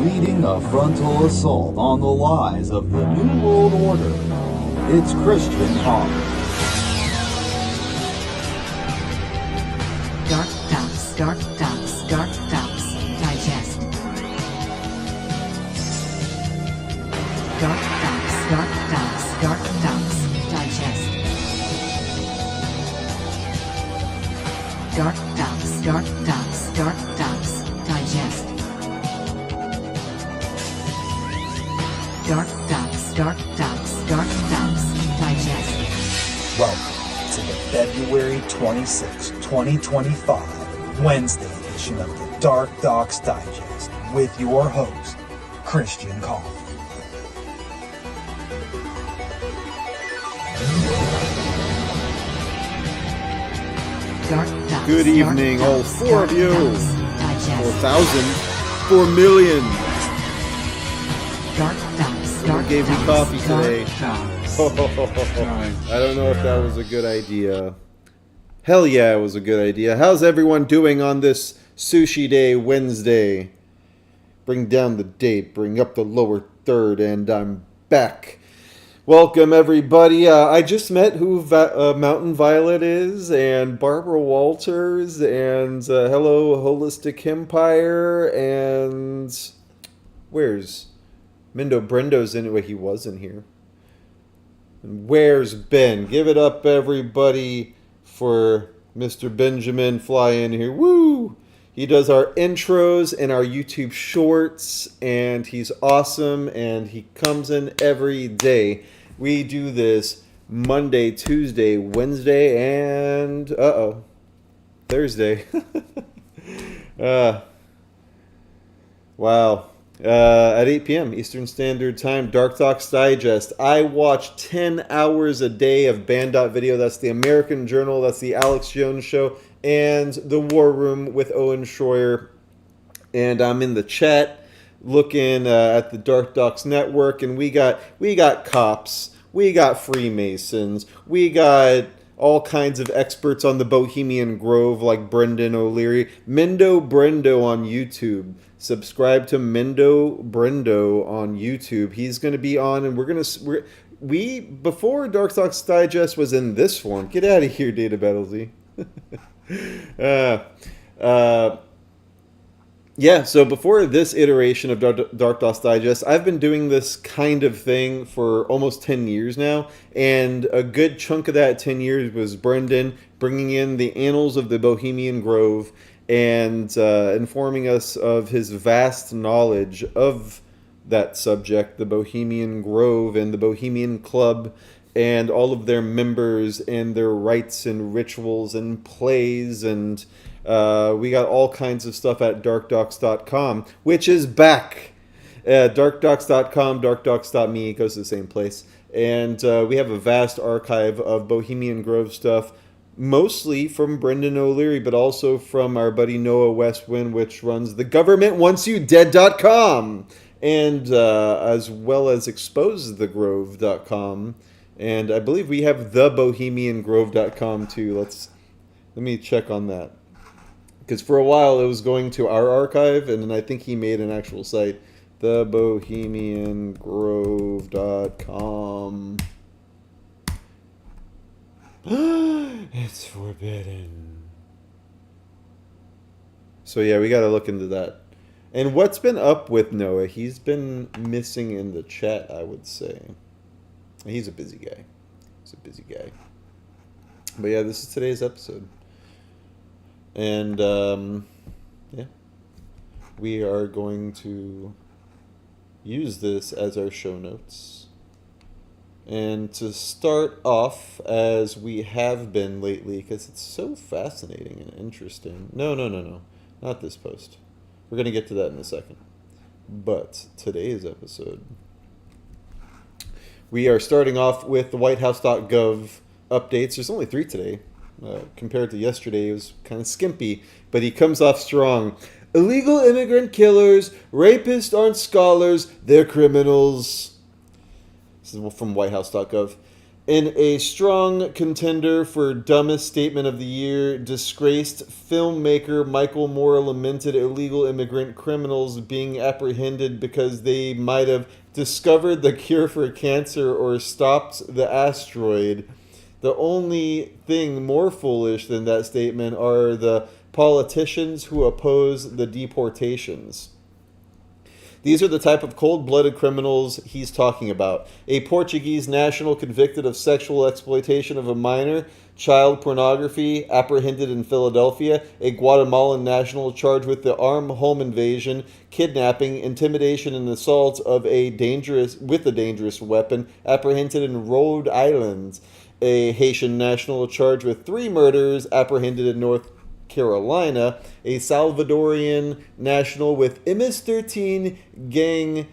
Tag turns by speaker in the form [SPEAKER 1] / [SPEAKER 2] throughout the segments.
[SPEAKER 1] leading a frontal assault on the lies of the New World Order. It's Christian Coffins.
[SPEAKER 2] DarkDox Digest. DarkDox Digest. DarkDox Digest. DarkDox Digest.
[SPEAKER 3] Welcome to the February 26, 2025, Wednesday edition of the DarkDox Digest with your host, Christian Coffins.
[SPEAKER 4] Good evening, all four of you. 4,000, 4 million. Someone gave me coffee today. I don't know if that was a good idea. Hell yeah, it was a good idea. How's everyone doing on this Sushi Day Wednesday? Bring down the date, bring up the lower third, and I'm back. Welcome, everybody. I just met who Mountain Violet is, and Barbara Walters, and hello, Holistic Empire, and where's Mindo Brendo's in it? Wait, he wasn't here. And where's Ben? Give it up, everybody, for Mr. Benjamin flying here. Woo! He does our intros and our YouTube shorts, and he's awesome, and he comes in every day. We do this Monday, Tuesday, Wednesday, and Thursday. Wow. At 8 p.m. Eastern Standard Time, DarkDox Digest. I watch 10 hours a day of Band.video. That's the American Journal. That's the Alex Jones Show. And the War Room with Owen Schroyer. And I'm in the chat looking at the DarkDox Network. And we got cops. We got Freemasons. We got all kinds of experts on the Bohemian Grove like Brendan O'Leary. Mindo Brendo on YouTube. Subscribe to Mindo Brendo on YouTube. He's going to be on, and before DarkDox Digest was in this form. Get out of here, Data Battlesy. Yeah, so before this iteration of DarkDox Digest, I've been doing this kind of thing for almost 10 years now, and a good chunk of that 10 years was Brendan bringing in the annals of the Bohemian Grove and informing us of his vast knowledge of that subject, the Bohemian Grove and the Bohemian Club, and all of their members and their rites and rituals and plays, and we got all kinds of stuff at DarkDox.com, which is back. DarkDox.com, DarkDox.me, it goes to the same place. And we have a vast archive of Bohemian Grove stuff, mostly from Brendan O'Leary, but also from our buddy Noah Westwind, which runs thegovernmentwantsyoudead.com, and as well as exposethegrove.com. And I believe we have thebohemiangrove.com too. Let me check on that. Because for a while it was going to our archive, and then I think he made an actual site, thebohemiangrove.com. It's forbidden. So yeah, we gotta look into that. And what's been up with Noah? He's been missing in the chat, I would say. He's a busy guy. But yeah, this is today's episode. And yeah, we are going to use this as our show notes. And to start off, as we have been lately, because it's so fascinating and interesting. No. Not this post. We're going to get to that in a second. But today's episode, we are starting off with the whitehouse.gov updates. There's only 3 today. Compared to yesterday, it was kind of skimpy. But he comes off strong. Illegal immigrant killers, rapists aren't scholars, they're criminals. This is from whitehouse.gov. In a strong contender for dumbest statement of the year, disgraced filmmaker Michael Moore lamented illegal immigrant criminals being apprehended because they might have discovered the cure for cancer or stopped the asteroid. The only thing more foolish than that statement are the politicians who oppose the deportations. These are the type of cold-blooded criminals he's talking about. A Portuguese national convicted of sexual exploitation of a minor, child pornography, apprehended in Philadelphia. A Guatemalan national charged with the armed home invasion, kidnapping, intimidation, and assault with a dangerous weapon, apprehended in Rhode Island. A Haitian national charged with 3 murders, apprehended in North Carolina. A Salvadorian national with MS-13 gang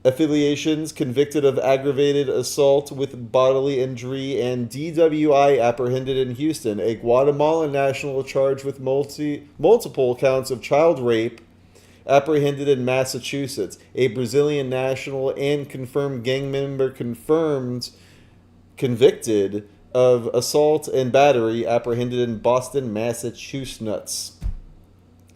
[SPEAKER 4] affiliations, convicted of aggravated assault with bodily injury and DWI, apprehended in Houston. A Guatemalan national charged with multiple counts of child rape, apprehended in Massachusetts. A Brazilian national and confirmed gang member convicted of assault and battery, apprehended in Boston, Massachusetts.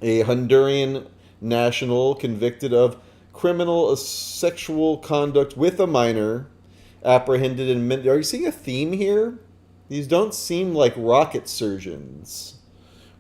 [SPEAKER 4] A Honduran national convicted of criminal sexual conduct with a minor, apprehended in... Are you seeing a theme here? These don't seem like rocket surgeons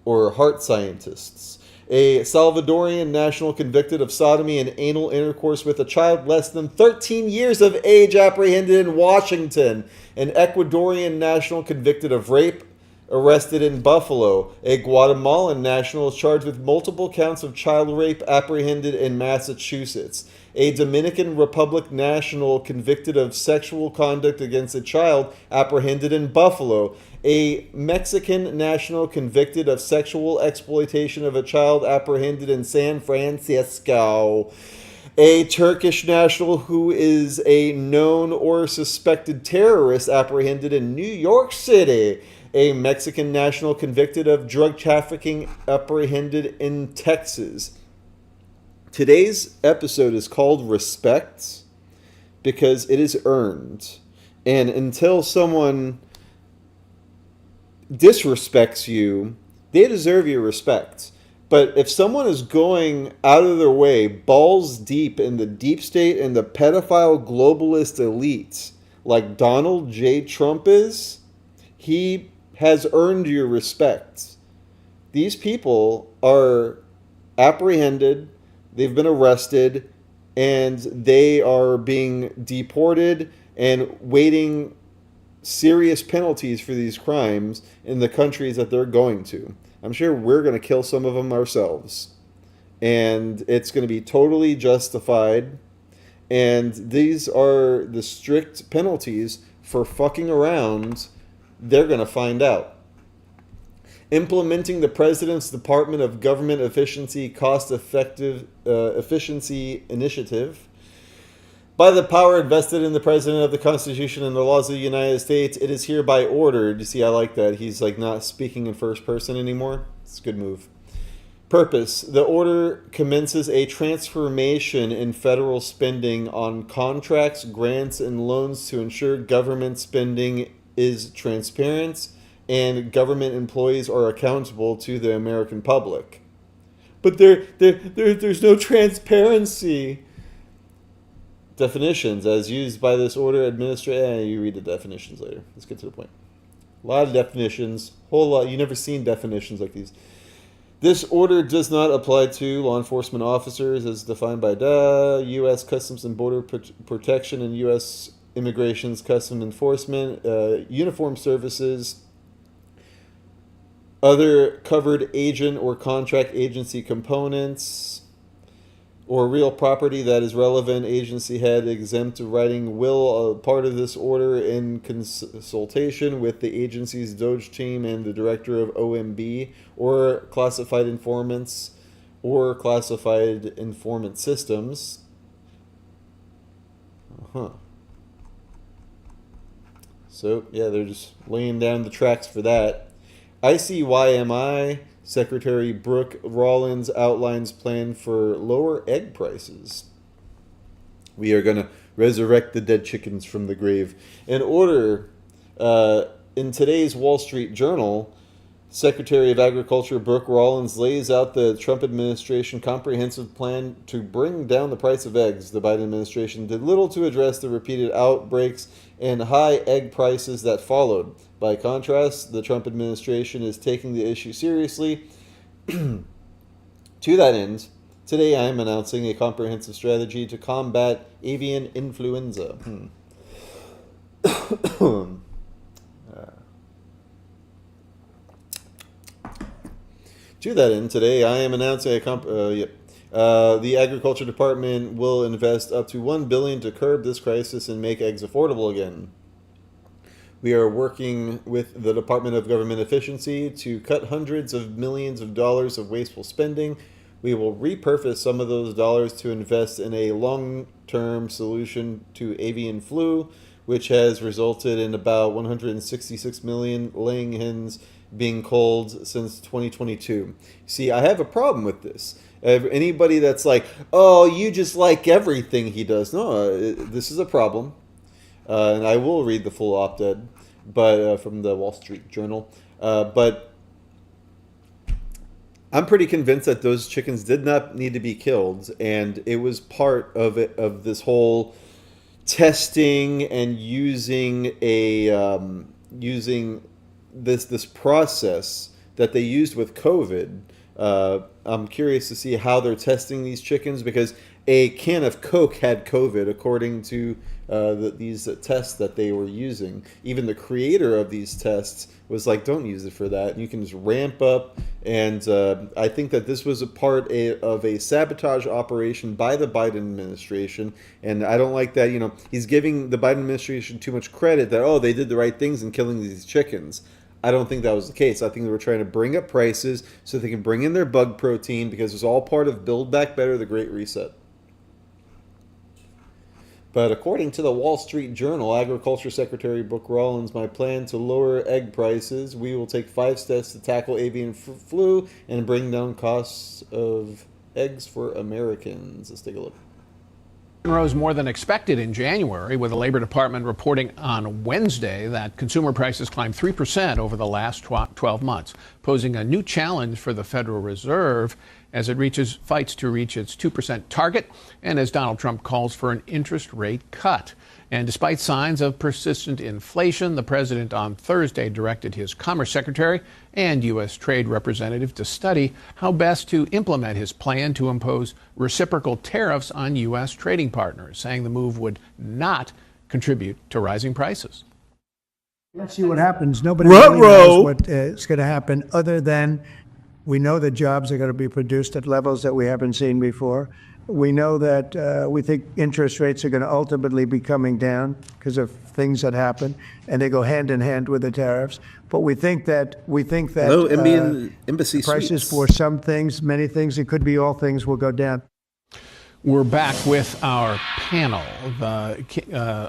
[SPEAKER 4] or heart scientists. A Salvadorian national convicted of sodomy and anal intercourse with a child less than 13 years of age, apprehended in Washington. An Ecuadorian national convicted of rape, arrested in Buffalo. A Guatemalan national charged with multiple counts of child rape, apprehended in Massachusetts. A Dominican Republic national convicted of sexual conduct against a child, apprehended in Buffalo. A Mexican national convicted of sexual exploitation of a child, apprehended in San Francisco. A Turkish national who is a known or suspected terrorist, apprehended in New York City. A Mexican national convicted of drug trafficking, apprehended in Texas. Today's episode is called Respect because it is earned. And until someone disrespects you, they deserve your respect. But if someone is going out of their way, balls deep in the deep state and the pedophile globalist elite, like Donald J. Trump is, he has earned your respect. These people are apprehended, they've been arrested, and they are being deported and waiting serious penalties for these crimes in the countries that they're going to. I'm sure we're going to kill some of them ourselves. And it's going to be totally justified. And these are the strict penalties for fucking around. They're going to find out. Implementing the President's Department of Government Efficiency Efficiency Initiative. By the power invested in the President of the Constitution and the laws of the United States, it is hereby ordered. You see, I like that. He's like not speaking in first person anymore. It's a good move. Purpose. The order commences a transformation in federal spending on contracts, grants, and loans to ensure government spending is transparent and government employees are accountable to the American public. But there's no transparency. Definitions as used by this order you read the definitions later. Let's get to the point. A lot of definitions, whole lot. You've never seen definitions like these. This order does not apply to law enforcement officers as defined by U.S. Customs and Border Protection and U.S. Immigration's Custom Enforcement, uniform services, other covered agent or contract agency components, or real property that is relevant agency head exempt writing will part of this order in consultation with the agency's Doge team and the director of OMB or classified informants or classified informant systems. So, yeah, they're just laying down the tracks for that. ICYMI Secretary Brooke Rollins outlines plan for lower egg prices. We are going to resurrect the dead chickens from the grave. In today's Wall Street Journal, Secretary of Agriculture Brooke Rollins lays out the Trump administration comprehensive plan to bring down the price of eggs. The Biden administration did little to address the repeated outbreaks and high egg prices that followed. By contrast, the Trump administration is taking the issue seriously. To that end, today I am announcing a comprehensive strategy to combat avian influenza. To that end, today I am announcing the Agriculture Department will invest up to $1 billion to curb this crisis and make eggs affordable again. We are working with the Department of Government Efficiency to cut hundreds of millions of dollars of wasteful spending. We will repurpose some of those dollars to invest in a long-term solution to avian flu, which has resulted in about 166 million laying hens being culled since 2022. See, I have a problem with this. Anybody that's like, oh, you just like everything he does. No, this is a problem. And I will read the full op-ed from the Wall Street Journal. But I'm pretty convinced that those chickens did not need to be killed. And it was part of this whole testing and using this process that they used with COVID. I'm curious to see how they're testing these chickens, because a can of Coke had COVID according to these tests that they were using. Even the creator of these tests was like, don't use it for that. You can just ramp up. And I think that this was a part of a sabotage operation by the Biden administration. And I don't like that, he's giving the Biden administration too much credit that, oh, they did the right things in killing these chickens. I don't think that was the case. I think they were trying to bring up prices so they can bring in their bug protein, because it's all part of Build Back Better, the Great Reset. But according to the Wall Street Journal, Agriculture Secretary Brooke Rollins, my plan to lower egg prices, we will take 5 steps to tackle avian flu and bring down costs of eggs for Americans. Let's take a look.
[SPEAKER 5] Rose more than expected in January, with the Labor Department reporting on Wednesday that consumer prices climbed 3% over the last 12 months, posing a new challenge for the Federal Reserve as it fights to reach its 2% target, and as Donald Trump calls for an interest rate cut. And despite signs of persistent inflation, the president on Thursday directed his Commerce Secretary and U.S. Trade Representative to study how best to implement his plan to impose reciprocal tariffs on U.S. trading partners, saying the move would not contribute to rising prices.
[SPEAKER 6] Let's see what happens. Nobody really knows what is going to happen, other than we know that jobs are going to be produced at levels that we haven't seen before. We know that we think interest rates are going to ultimately be coming down because of things that happen, and they go hand in hand with the tariffs. But we think that
[SPEAKER 4] embassy
[SPEAKER 6] prices
[SPEAKER 4] suites
[SPEAKER 6] for some things, many things, it could be all things, will go down.
[SPEAKER 5] We're back with our panel.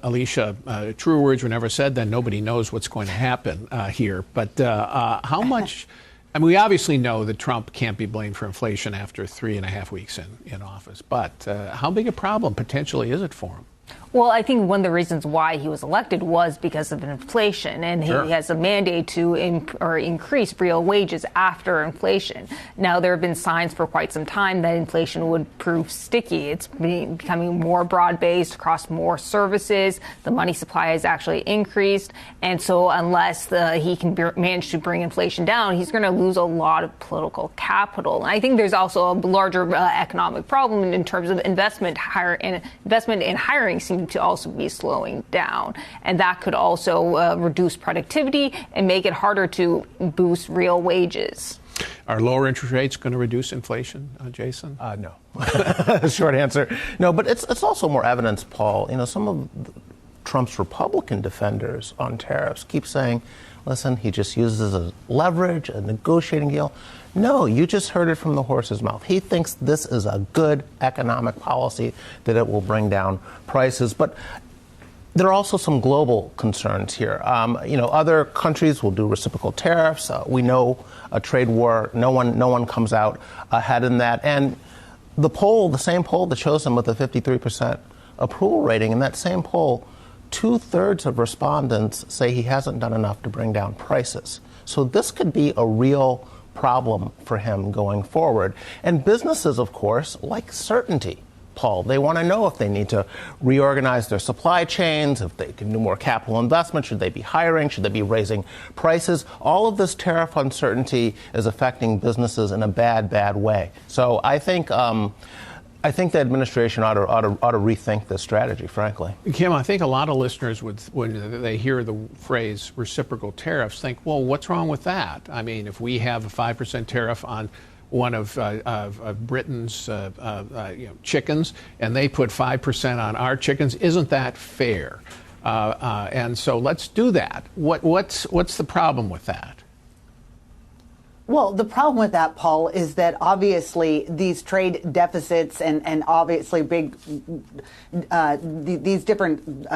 [SPEAKER 5] Alicia, truer words were never said, then nobody knows what's going to happen here. But how much... I mean, we obviously know that Trump can't be blamed for inflation after 3.5 weeks in office. But how big a problem potentially is it for him?
[SPEAKER 7] Well, I think one of the reasons why he was elected was because of inflation, and
[SPEAKER 5] Sure.
[SPEAKER 7] he has a mandate to increase real wages after inflation. Now, there have been signs for quite some time that inflation would prove sticky. It's becoming more broad-based across more services. The money supply has actually increased, and so unless he can manage to bring inflation down, he's going to lose a lot of political capital. And I think there's also a larger economic problem in terms of investment in hiring seem to also be slowing down, and that could also reduce productivity and make it harder to boost real wages.
[SPEAKER 5] Are lower interest rates going to reduce inflation, Jason?
[SPEAKER 8] No. Short answer, no. But it's also more evidence, Paul. Some of Trump's Republican defenders on tariffs keep saying, listen, he just uses a leverage, a negotiating deal. No, you just heard it from the horse's mouth. He thinks this is a good economic policy, that it will bring down prices. But there are also some global concerns here. Other countries will do reciprocal tariffs. We know a trade war. No one comes out ahead in that. And the same poll that shows him with a 53% approval rating. In that same poll, 2/3 of respondents say he hasn't done enough to bring down prices. So this could be a real problem for him going forward. And businesses, of course, like certainty. Paul, they want to know if they need to reorganize their supply chains, if they can do more capital investment, should they be hiring, should they be raising prices. All of this tariff uncertainty is affecting businesses in a bad way. So I think the administration ought to rethink this strategy, frankly.
[SPEAKER 5] Kim, I think a lot of listeners would, when they hear the phrase reciprocal tariffs, think, well, what's wrong with that? I mean, if we have a 5% tariff on one of Britain's chickens, and they put 5% on our chickens, isn't that fair? And so let's do that. What's the problem with that?
[SPEAKER 9] Well, the problem with that, Paul, is that obviously these trade deficits and obviously these different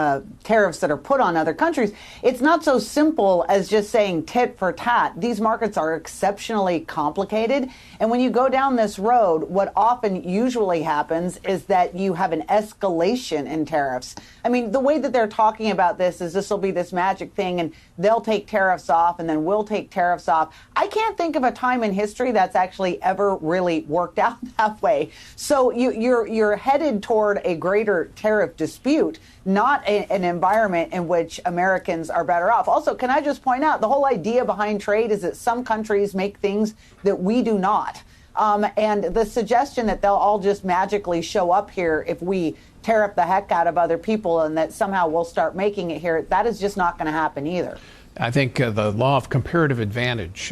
[SPEAKER 9] tariffs that are put on other countries, it's not so simple as just saying tit for tat. These markets are exceptionally complicated. And when you go down this road, what often usually happens is that you have an escalation in tariffs. I mean, the way that they're talking about this is this will be this magic thing and they'll take tariffs off and then we'll take tariffs off. I can't think of a time in history that's actually ever really worked out that way. So you're headed toward a greater tariff dispute, not an environment in which Americans are better off. Also, can I just point out, the whole idea behind trade is that some countries make things that we do not. And the suggestion that they'll all just magically show up here if we tariff the heck out of other people and that somehow we'll start making it here, that is just not going to happen either.
[SPEAKER 5] I think the law of comparative advantage.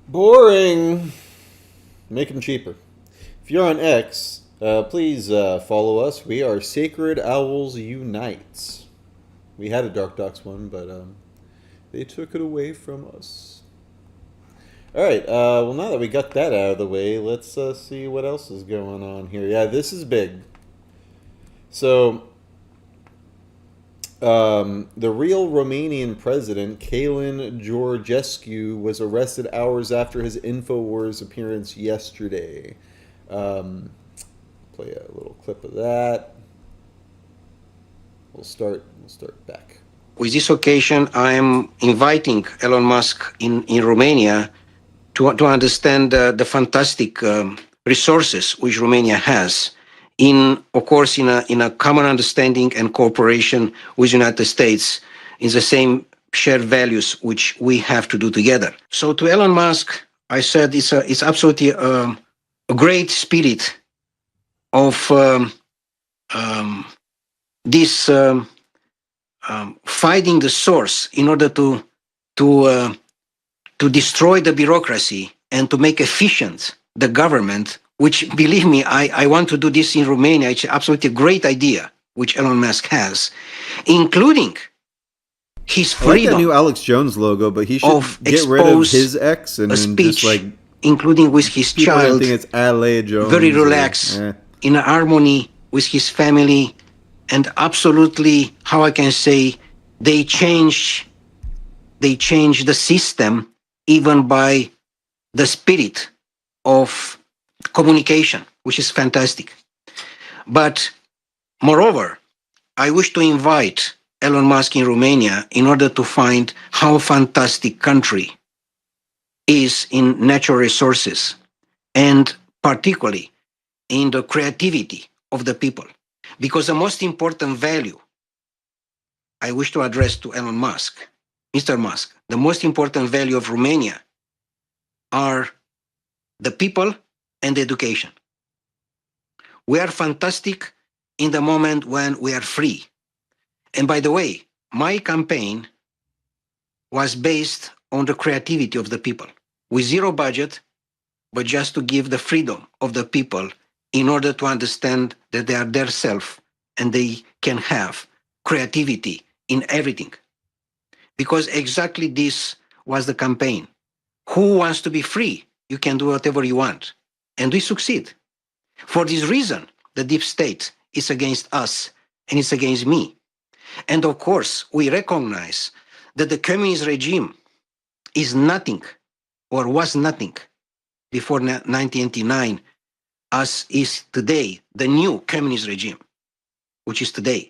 [SPEAKER 4] Boring. Make them cheaper. If you're on X, please follow us. We are Sacred Owls Unite. We had a DarkDox one, but they took it away from us. All right. Well, now that we got that out of the way, let's see what else is going on here. Yeah, this is big. So, the real Romanian president, GEORGESCU, was arrested hours after his Infowars appearance yesterday. Play a little clip of that. We'll start back.
[SPEAKER 10] With this occasion, I am inviting Elon Musk in Romania to understand the fantastic resources which Romania has, of course, in a common understanding and cooperation with the United States in the same shared values which we have to do together. So to Elon Musk, I said it's absolutely a great spirit of this fighting the source in order to destroy the bureaucracy and to make efficient the government, which, believe me, I want to do this in Romania. It's absolutely a great idea, which Elon Musk has, including his freedom.
[SPEAKER 4] I like the new Alex Jones logo, but he should get rid of his X and
[SPEAKER 10] speech,
[SPEAKER 4] just
[SPEAKER 10] including with his child,
[SPEAKER 4] think it's Ale Jones,
[SPEAKER 10] very relaxed, in harmony with his family, and absolutely, how I can say, they change the system even by the spirit of communication, which is fantastic. But moreover, I wish to invite Elon Musk in Romania in order to find how fantastic country is in natural resources and particularly in the creativity of the people. Because the most important value I wish to address to Elon Musk, Mr. Musk, the most important value of Romania are the people and education. We are fantastic in the moment when we are free. And by the way, my campaign was based on the creativity of the people, with zero budget, but just to give the freedom of the people in order to understand that they are their self and they can have creativity in everything. Because exactly this was the campaign. Who wants to be free? You can do whatever you want. And we succeed. For this reason, the deep state is against us and it's against me. And of course, we recognize that the communist regime is nothing or was nothing before 1989 as is today, the new communist regime, which is today.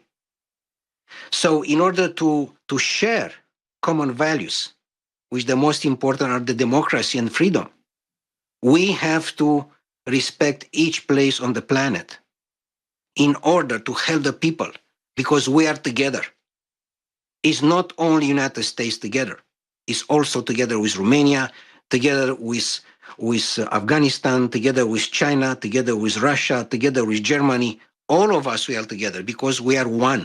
[SPEAKER 10] So in order to share common values, which the most important are the democracy and freedom, we have to respect each place on the planet in order to help the people, because we are together. It's not only United States together, it's also together with Romania, together with Afghanistan, together with China, together with Russia, together with Germany. All of us, we are together because we are one.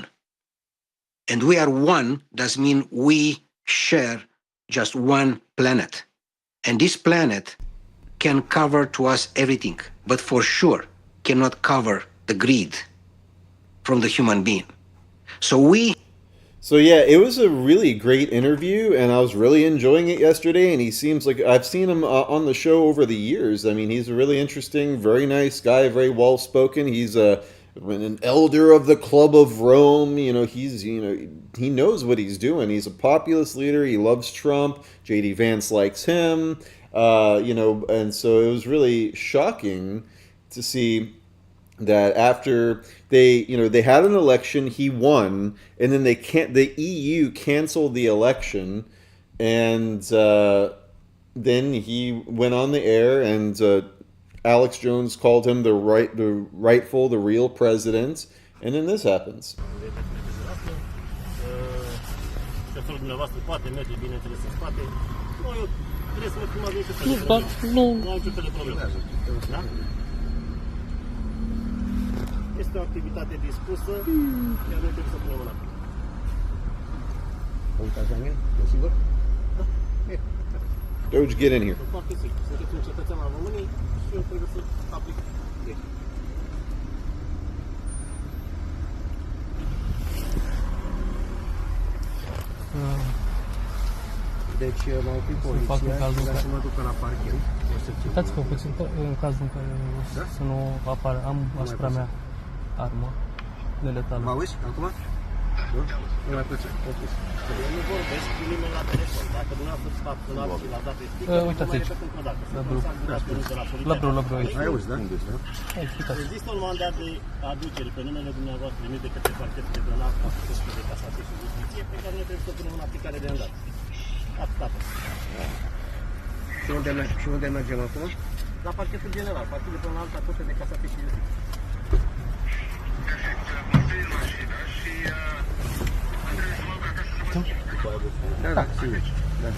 [SPEAKER 10] And we are one does mean we share just one planet. And this planet can cover to us everything, but for sure cannot cover the greed from the human being.
[SPEAKER 4] So yeah, it was a really great interview, and I was really enjoying it yesterday. And he seems like I've seen him on the show over the years. I mean, he's a really interesting, very nice guy, very well spoken. He's an elder of the Club of Rome. You know, he knows what he's doing. He's a populist leader. He loves Trump. JD Vance likes him. And so it was really shocking to see that after they had an election, he won, and then the EU canceled the election, and then he went on the air, and Alex Jones called him the real president, and then this happens.
[SPEAKER 11] Este o activitate dispusă, iar noi trebuie să punem în apă.
[SPEAKER 12] Uitați la mine, e sigur?
[SPEAKER 11] Da.
[SPEAKER 4] Doge, get in here.
[SPEAKER 11] Foarte sigur. Sunteți un cetățean al României și eu trebuie să aplic legea.
[SPEAKER 12] Deci m-a oprit poliția și vreau să mă duc la parchet.
[SPEAKER 13] Uitați-vă puțin, în cazul în care să nu apară, am asupra mea armă de letală.
[SPEAKER 12] Mă auzi acum? Nu mai puțin.
[SPEAKER 11] Eu nu vorbesc cu nimeni la telefon. Dacă dumneavoastră stați sunat și l-ați dat pe sticker,
[SPEAKER 13] uitați aici. La brâu aici.
[SPEAKER 12] Ai auzi, da?
[SPEAKER 11] Există un mandat de aducere pe numele dumneavoastră primit de către parchetul de înalt, Curtea de Casație și Justiție, pe care noi trebuie să punem în aplicare de îndată. Atâta.
[SPEAKER 12] Și unde mergem acum?
[SPEAKER 11] La parchetul general, parchetul de înalt, Curtea de Casație și Justiție.
[SPEAKER 12] Da, sigur. Da.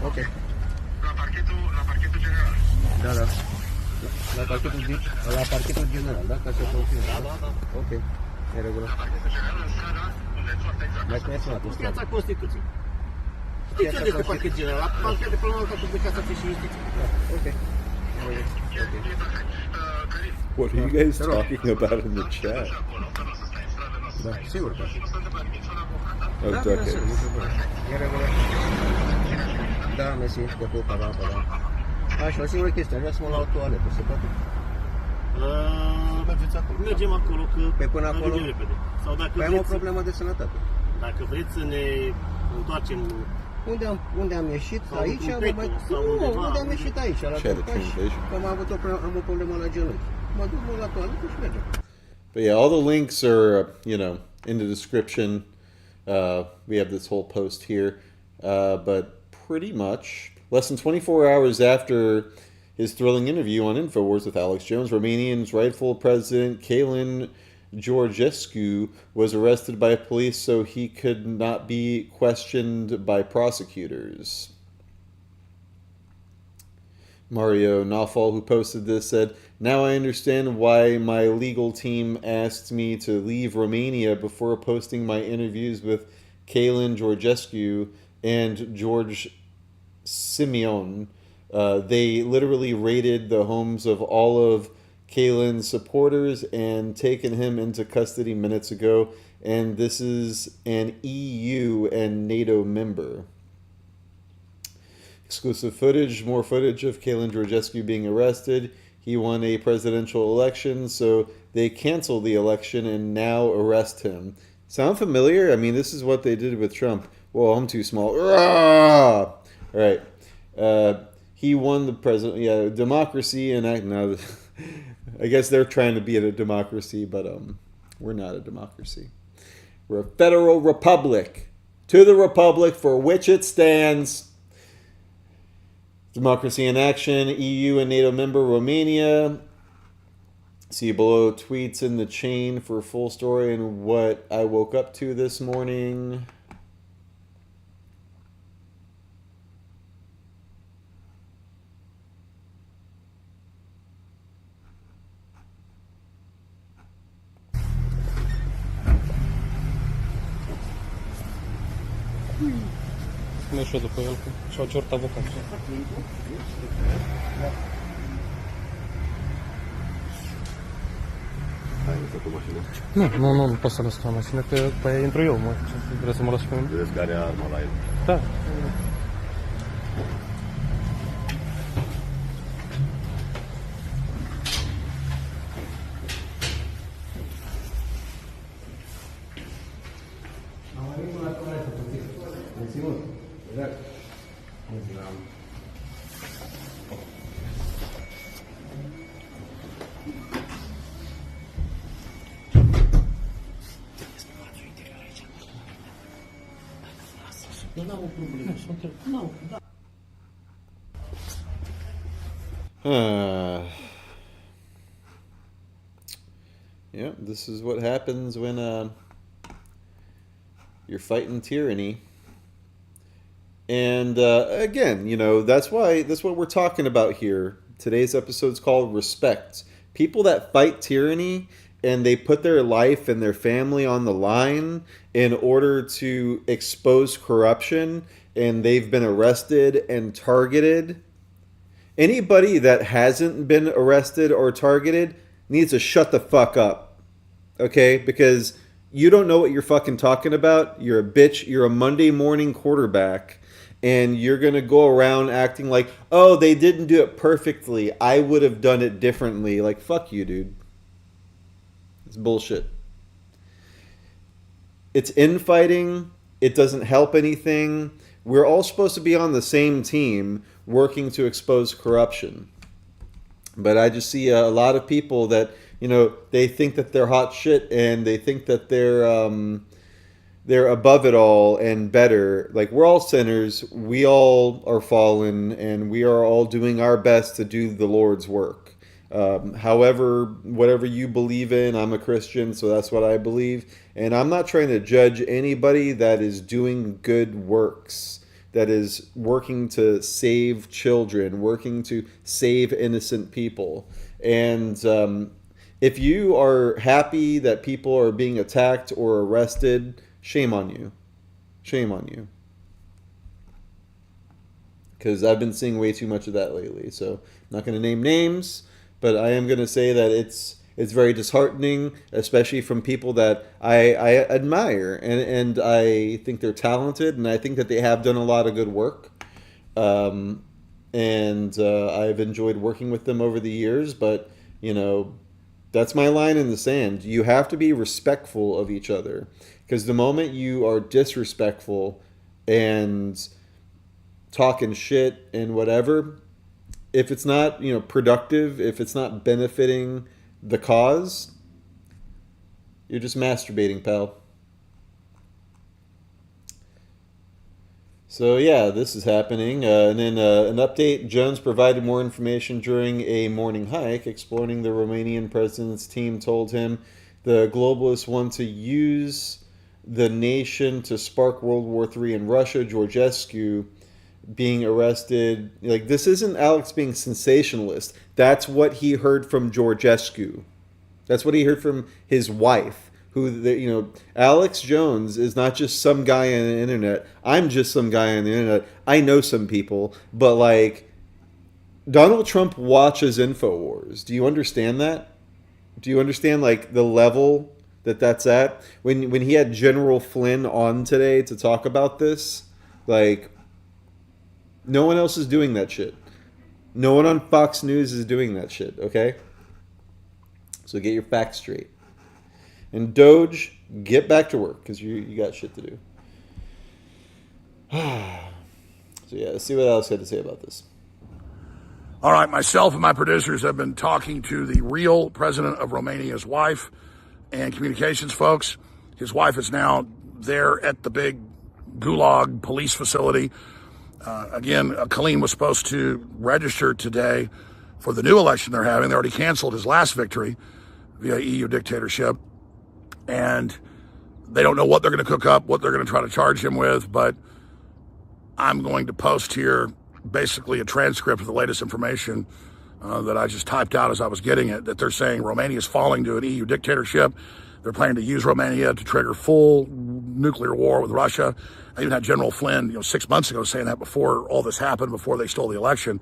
[SPEAKER 12] Ok. La parchetul general. Da. La parchetul general, da? Ca să confirm. Da. Ok. E regulă. La parchetul general în seara, unde foarte exact. Mai spuneți la
[SPEAKER 11] în Piața Constituției. Știți unde este parchetul general? La parchetul de înalt, Curtea de Casație și Justiție.
[SPEAKER 12] Ok.
[SPEAKER 4] What are you guys talking about in the chat?
[SPEAKER 12] Da, sigur că.
[SPEAKER 4] Oh,
[SPEAKER 12] da,
[SPEAKER 4] duck it.
[SPEAKER 12] E regulă. Da, mersi, te pup, pa. Așa, o singură chestie, vreau să mă la o toaletă, se poate?
[SPEAKER 11] Mergem acolo, că
[SPEAKER 12] pe până acolo?
[SPEAKER 11] repede. Sau dacă
[SPEAKER 12] păi am o problemă de sănătate.
[SPEAKER 11] Dacă vreți să ne întoarcem...
[SPEAKER 12] Unde am ieșit? Aici? Unde am ieșit aici, la Turcaș, că am o problemă la genunchi. Mă duc la toaletă și mergem.
[SPEAKER 4] But yeah, all the links are, in the description. We have this whole post here. But pretty much, less than 24 hours after his thrilling interview on Infowars with Alex Jones, Romania's rightful president, Calin Georgescu, was arrested by police so he could not be questioned by prosecutors. Mario Nafal, who posted this, said, "Now I understand why my legal team asked me to leave Romania before posting my interviews with Calin Georgescu and George Simeon. They literally raided the homes of all of Calin's supporters and taken him into custody minutes ago, and this is an EU and NATO member." Exclusive footage, more footage of Calin Georgescu being arrested. He won a presidential election, so they canceled the election and now arrest him. Sound familiar? I mean, this is what they did with Trump. Whoa, I'm too small. All right. He won the president. Yeah, democracy and now I guess they're trying to be a democracy, but we're not a democracy. We're a federal republic. To the republic for which it stands. Democracy in action. EU and NATO member Romania. See below tweets in the chain for a full story and what I woke up to this morning.
[SPEAKER 13] Nu știu după el, și-au cerut avocatul. Nu pot să lăs la mașină, că după aia intru eu, mă. Vreau să mă las pe mine.
[SPEAKER 11] Vezi care are arma la el.
[SPEAKER 13] Da.
[SPEAKER 4] Yeah, this is what happens when you're fighting tyranny. And again, you know, that's what we're talking about here. Today's episode is called Respect. People that fight tyranny and they put their life and their family on the line in order to expose corruption, and they've been arrested and targeted. Anybody that hasn't been arrested or targeted needs to shut the fuck up. Okay? Because you don't know what you're fucking talking about. You're a bitch. You're a Monday morning quarterback. And you're going to go around acting like, oh, they didn't do it perfectly. I would have done it differently. Like, fuck you, dude. It's bullshit. It's infighting. It doesn't help anything. We're all supposed to be on the same team working to expose corruption. But I just see a lot of people that, you know, they think that they're hot shit and they think that they're above it all and better. Like, we're all sinners. We all are fallen, and we are all doing our best to do the Lord's work. However, whatever you believe in, I'm a Christian, so that's what I believe. And I'm not trying to judge anybody that is doing good works, that is working to save children, working to save innocent people. And if you are happy that people are being attacked or arrested, shame on you. Shame on you. Because I've been seeing way too much of that lately. So I'm not going to name names, but I am going to say that it's very disheartening, especially from people that I admire. And I think they're talented, and I think that they have done a lot of good work. And I've enjoyed working with them over the years, but, you know, that's my line in the sand. You have to be respectful of each other. Because the moment you are disrespectful and talking shit and whatever, if it's not, you know, productive, if it's not benefiting the cause, you're just masturbating, pal. So yeah, this is happening. And then an update, Jones provided more information during a morning hike, exploring the Romanian president's team told him the globalists want to use the nation to spark World War III in Russia. GEORGESCU being arrested. Like, this isn't Alex being sensationalist. That's what he heard from GEORGESCU. That's what he heard from his wife. You know, Alex Jones is not just some guy on the internet. I'm just some guy on the internet. I know some people, but like, Donald Trump watches Infowars. Do you understand that? Do you understand like the level that that's at? When he had General Flynn on today to talk about this, like, no one else is doing that shit. No one on Fox News is doing that shit, okay? So get your facts straight. And Doge, get back to work, because you got shit to do. So yeah, let's see what Alex had to say about this.
[SPEAKER 14] All right, myself and my producers have been talking to the real president of Romania's wife and communications folks. His wife is now there at the big Gulag police facility. Again, Kalin was supposed to register today for the new election they're having. They already canceled his last victory via EU dictatorship. And they don't know what they're going to cook up, what they're going to try to charge him with. But I'm going to post here basically a transcript of the latest information that I just typed out as I was getting it, that they're saying Romania is falling to an EU dictatorship. They're planning to use Romania to trigger full nuclear war with Russia. I even had General Flynn, 6 months ago saying that before all this happened, before they stole the election.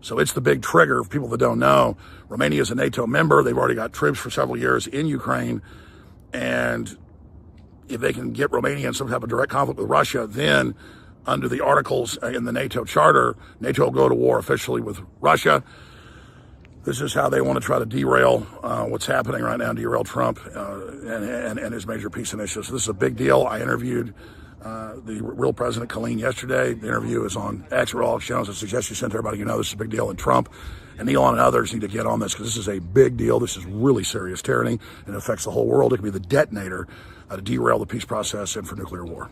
[SPEAKER 14] So it's the big trigger for people that don't know. Romania is a NATO member. They've already got troops for several years in Ukraine. And if they can get Romania in some type of direct conflict with Russia, then under the articles in the NATO charter, NATO will go to war officially with Russia. This is how they want to try to derail what's happening right now, derail Trump and his major peace initiatives. So this is a big deal. I interviewed the real President Kalin yesterday. The interview is on X or all X channels. I suggest you send to everybody you know this is a big deal. And Trump and Elon and others need to get on this because this is a big deal. This is really serious tyranny and it affects the whole world. It could be the detonator to derail the peace process and for nuclear war.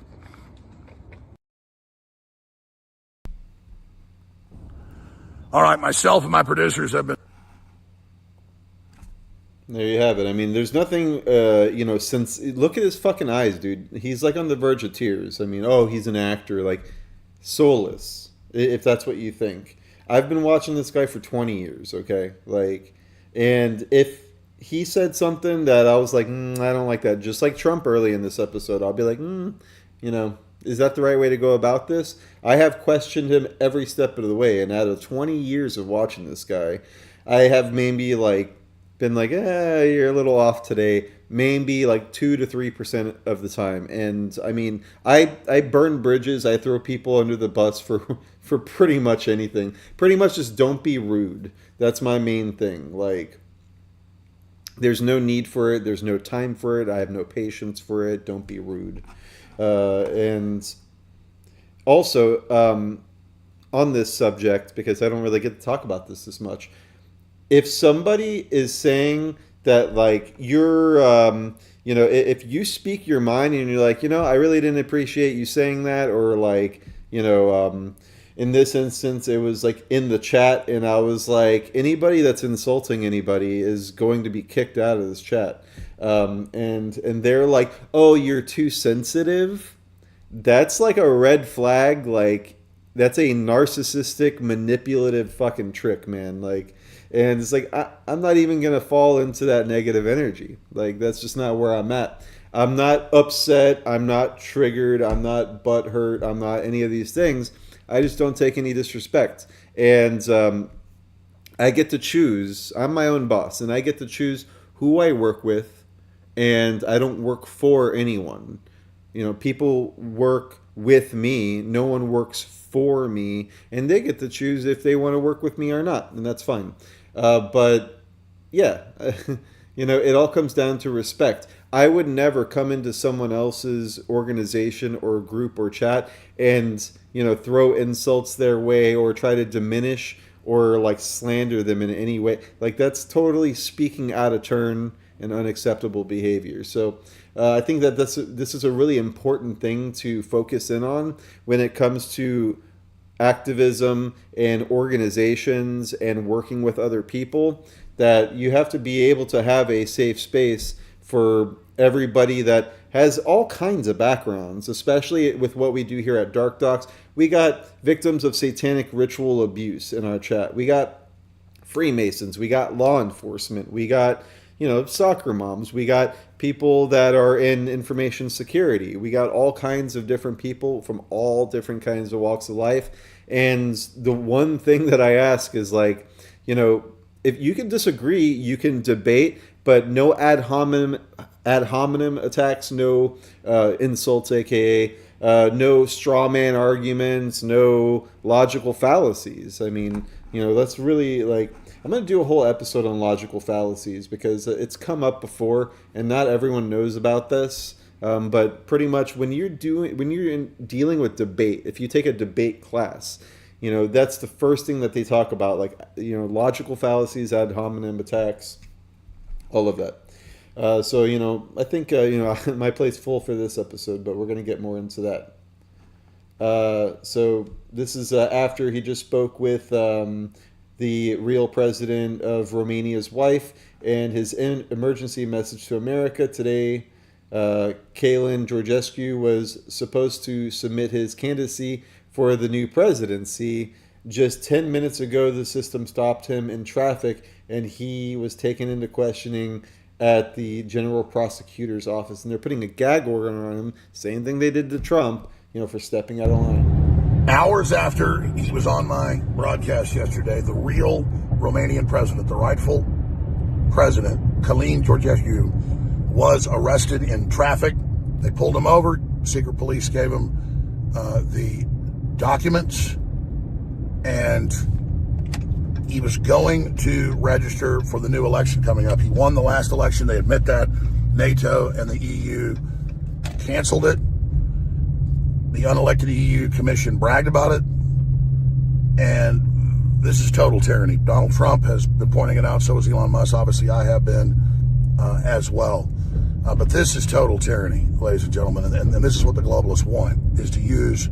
[SPEAKER 14] All right, myself and my producers have been...
[SPEAKER 4] There you have it. I mean, there's nothing, since... Look at his fucking eyes, dude. He's, like, on the verge of tears. I mean, he's an actor. Like, soulless, if that's what you think. I've been watching this guy for 20 years, okay? Like, and if he said something that I was like, I don't like that, just like Trump early in this episode, I'll be like, is that the right way to go about this? I have questioned him every step of the way, and out of 20 years of watching this guy, I have maybe been like, you're a little off today, maybe 2 to 3% of the time. And I mean, I burn bridges, I throw people under the bus for pretty much anything. Pretty much just don't be rude. That's my main thing. Like, there's no need for it, there's no time for it, I have no patience for it, don't be rude. And also, on this subject, because I don't really get to talk about this much, if somebody is saying that, you're, if you speak your mind and you're like, I really didn't appreciate you saying that, or in this instance, it was in the chat, and I was like, anybody that's insulting anybody is going to be kicked out of this chat. And they're like, oh, you're too sensitive. That's a red flag. That's a narcissistic, manipulative fucking trick, man. And it's I'm not even going to fall into that negative energy. That's just not where I'm at. I'm not upset. I'm not triggered. I'm not butthurt. I'm not any of these things. I just don't take any disrespect. And I get to choose. I'm my own boss, and I get to choose who I work with, and I don't work for anyone. People work with me. No one works for me, and they get to choose if they want to work with me or not, and that's fine. But yeah, it all comes down to respect. I would never come into someone else's organization or group or chat and, throw insults their way or try to diminish or slander them in any way. That's totally speaking out of turn and unacceptable behavior. So I think that this is a really important thing to focus in on when it comes to activism and organizations and working with other people, that you have to be able to have a safe space for everybody that has all kinds of backgrounds, especially with what we do here at DarkDox. We got victims of satanic ritual abuse in our chat. We got Freemasons. We got law enforcement. We got, soccer moms. We got people that are in information security. We got all kinds of different people from all different kinds of walks of life. And the one thing that I ask is if you can disagree, you can debate, but no ad hominem attacks, no insults, aka no straw man arguments, no logical fallacies. I mean, that's really I'm going to do a whole episode on logical fallacies because it's come up before and not everyone knows about this. But pretty much when you're dealing with debate, if you take a debate class, That's the first thing that they talk about, like, logical fallacies, ad hominem attacks, all of that. So, I think, my plate's full for this episode, but we're going to get more into that. So this is after he just spoke with the real president of Romania's wife, and his emergency message to America today. Kalen Georgescu was supposed to submit his candidacy for the new presidency. Just 10 minutes ago, the system stopped him in traffic, and he was taken into questioning at the general prosecutor's office. And they're putting a gag order on him, same thing they did to Trump, for stepping out of line.
[SPEAKER 14] Hours after he was on my broadcast yesterday, the real Romanian president, the rightful president, Călin Georgescu, was arrested in traffic. They pulled him over. Secret police gave him the documents, and he was going to register for the new election coming up. He won the last election. They admit that. NATO and the EU canceled it. The unelected EU Commission bragged about it. And this is total tyranny. Donald Trump has been pointing it out. So has Elon Musk. Obviously, I have been as well. But this is total tyranny, ladies and gentlemen. And this is what the globalists want, is to use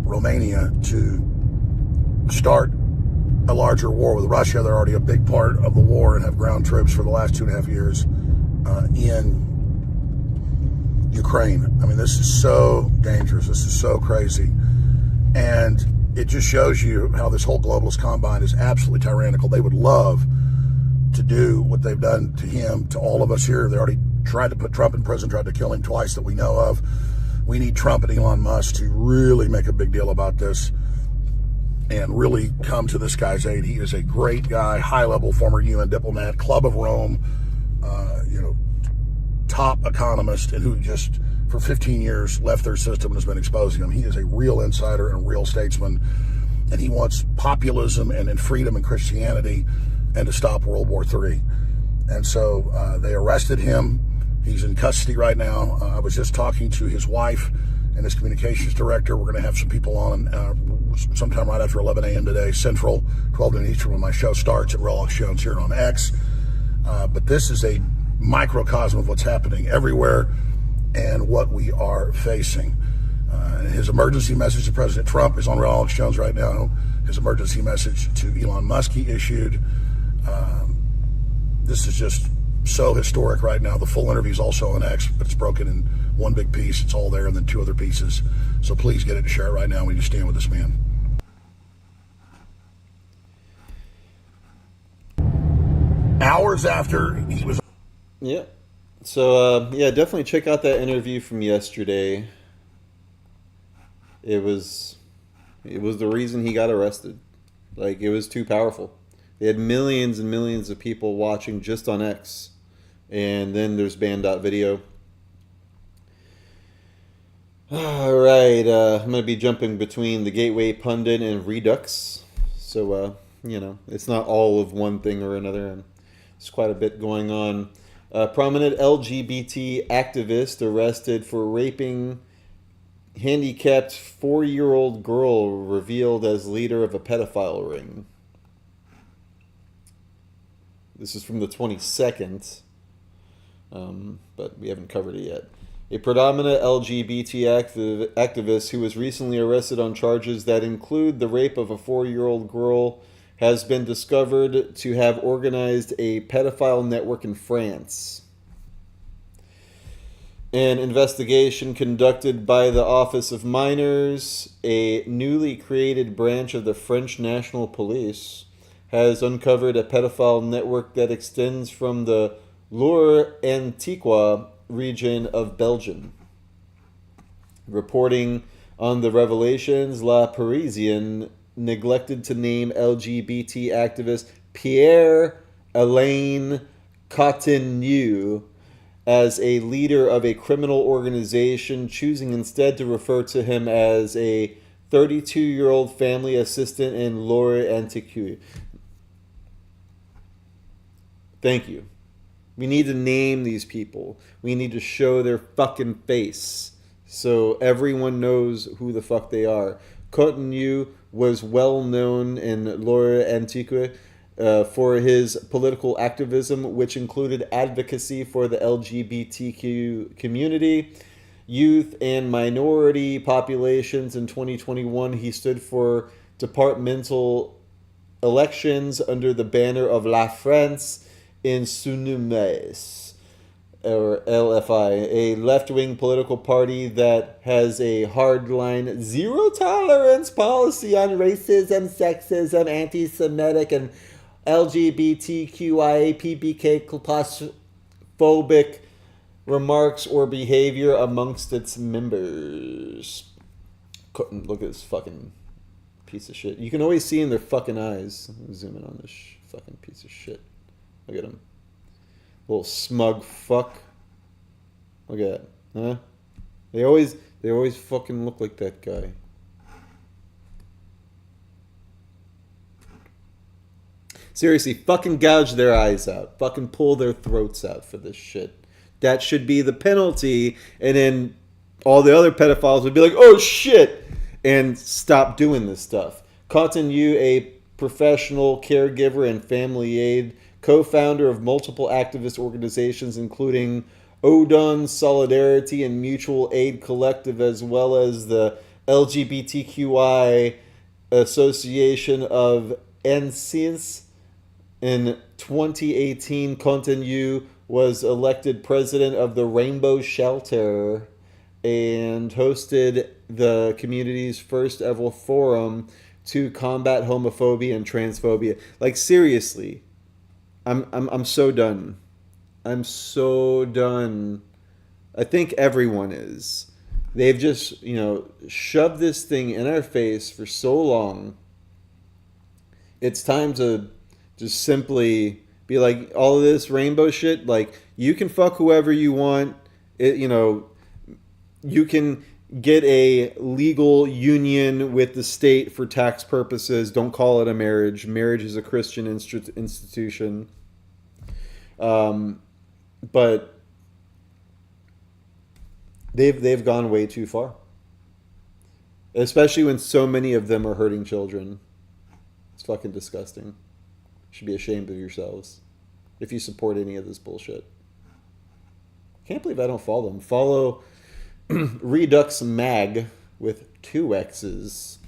[SPEAKER 14] Romania to start a larger war with Russia. They're already a big part of the war and have ground troops for the last 2.5 years in Ukraine. I mean, this is so dangerous. This is so crazy. And it just shows you how this whole globalist combine is absolutely tyrannical. They would love to do what they've done to him, to all of us here. They already tried to put Trump in prison, tried to kill him twice that we know of. We need Trump and Elon Musk to really make a big deal about this and really come to this guy's aid. He is a great guy, high-level former UN diplomat, Club of Rome, top economist, and who just for 15 years left their system and has been exposing them. He is a real insider and a real statesman, and he wants populism and freedom and Christianity and to stop World War III. And so they arrested him. He's in custody right now. I was just talking to his wife and his communications director. We're going to have some people on sometime right after 11 a.m. today, Central, 12 noon Eastern, when my show starts at Alex Jones here on X. But this is a microcosm of what's happening everywhere and what we are facing. His emergency message to President Trump is on Alex Jones right now. His emergency message to Elon Musk he issued. This is just so historic right now. The full interview is also on X, but it's broken in one big piece. It's all there, and then two other pieces. So please get it and share it right now. We need to stand with this man. Hours after he was...
[SPEAKER 4] Yeah. So, definitely check out that interview from yesterday. It was the reason he got arrested. Like, it was too powerful. They had millions and millions of people watching just on X. And then there's Band.video. All right. I'm going to be jumping between the Gateway Pundit and Redux. So, it's not all of one thing or another. There's quite a bit going on. A prominent LGBT activist arrested for raping handicapped 4-year-old girl revealed as leader of a pedophile ring. This is from the 22nd, but we haven't covered it yet. A predominant LGBT activist who was recently arrested on charges that include the rape of a 4-year-old girl has been discovered to have organized a pedophile network in France. An investigation conducted by the Office of Minors, a newly created branch of the French National Police, has uncovered a pedophile network that extends from the Loire-Antiqua region of Belgium. Reporting on the revelations, La Parisienne neglected to name LGBT activist Pierre-Alain Cottenu as a leader of a criminal organization, choosing instead to refer to him as a 32-year-old family assistant in Loire-Antiqua. Thank you. We need to name these people. We need to show their fucking face so everyone knows who the fuck they are. Cotonou was well known in Loire Antique for his political activism, which included advocacy for the LGBTQ community, youth, and minority populations. In 2021, he stood for departmental elections under the banner of La France Insoumise, or LFI, a left-wing political party that has a hardline zero-tolerance policy on racism, sexism, anti-Semitic, and LGBTQIA, PBK plus phobic remarks or behavior amongst its members. Look at this fucking piece of shit. You can always see in their fucking eyes. Zoom in on this fucking piece of shit. Look at him. Little smug fuck. Look at that. Huh? They always fucking look like that guy. Seriously, fucking gouge their eyes out. Fucking pull their throats out for this shit. That should be the penalty. And then all the other pedophiles would be like, oh shit, and stop doing this stuff. Cotonou, a professional caregiver and family aide, co-founder of multiple activist organizations, including Odon Solidarity and Mutual Aid Collective, as well as the LGBTQI Association of Ancients. In 2018, Cotonou was elected president of the Rainbow Shelter and hosted the community's first ever forum to combat homophobia and transphobia. Like, seriously, I'm so done. I'm so done. I think everyone is. They've just, shoved this thing in our face for so long. It's time to just simply be like, all of this rainbow shit, like, you can fuck whoever you want. You can get a legal union with the state for tax purposes. Don't call it a marriage. Marriage is a Christian institution. But they've gone way too far. Especially when so many of them are hurting children. It's fucking disgusting. You should be ashamed of yourselves if you support any of this bullshit. Can't believe I don't follow them. Follow Redux Mag with 2 X's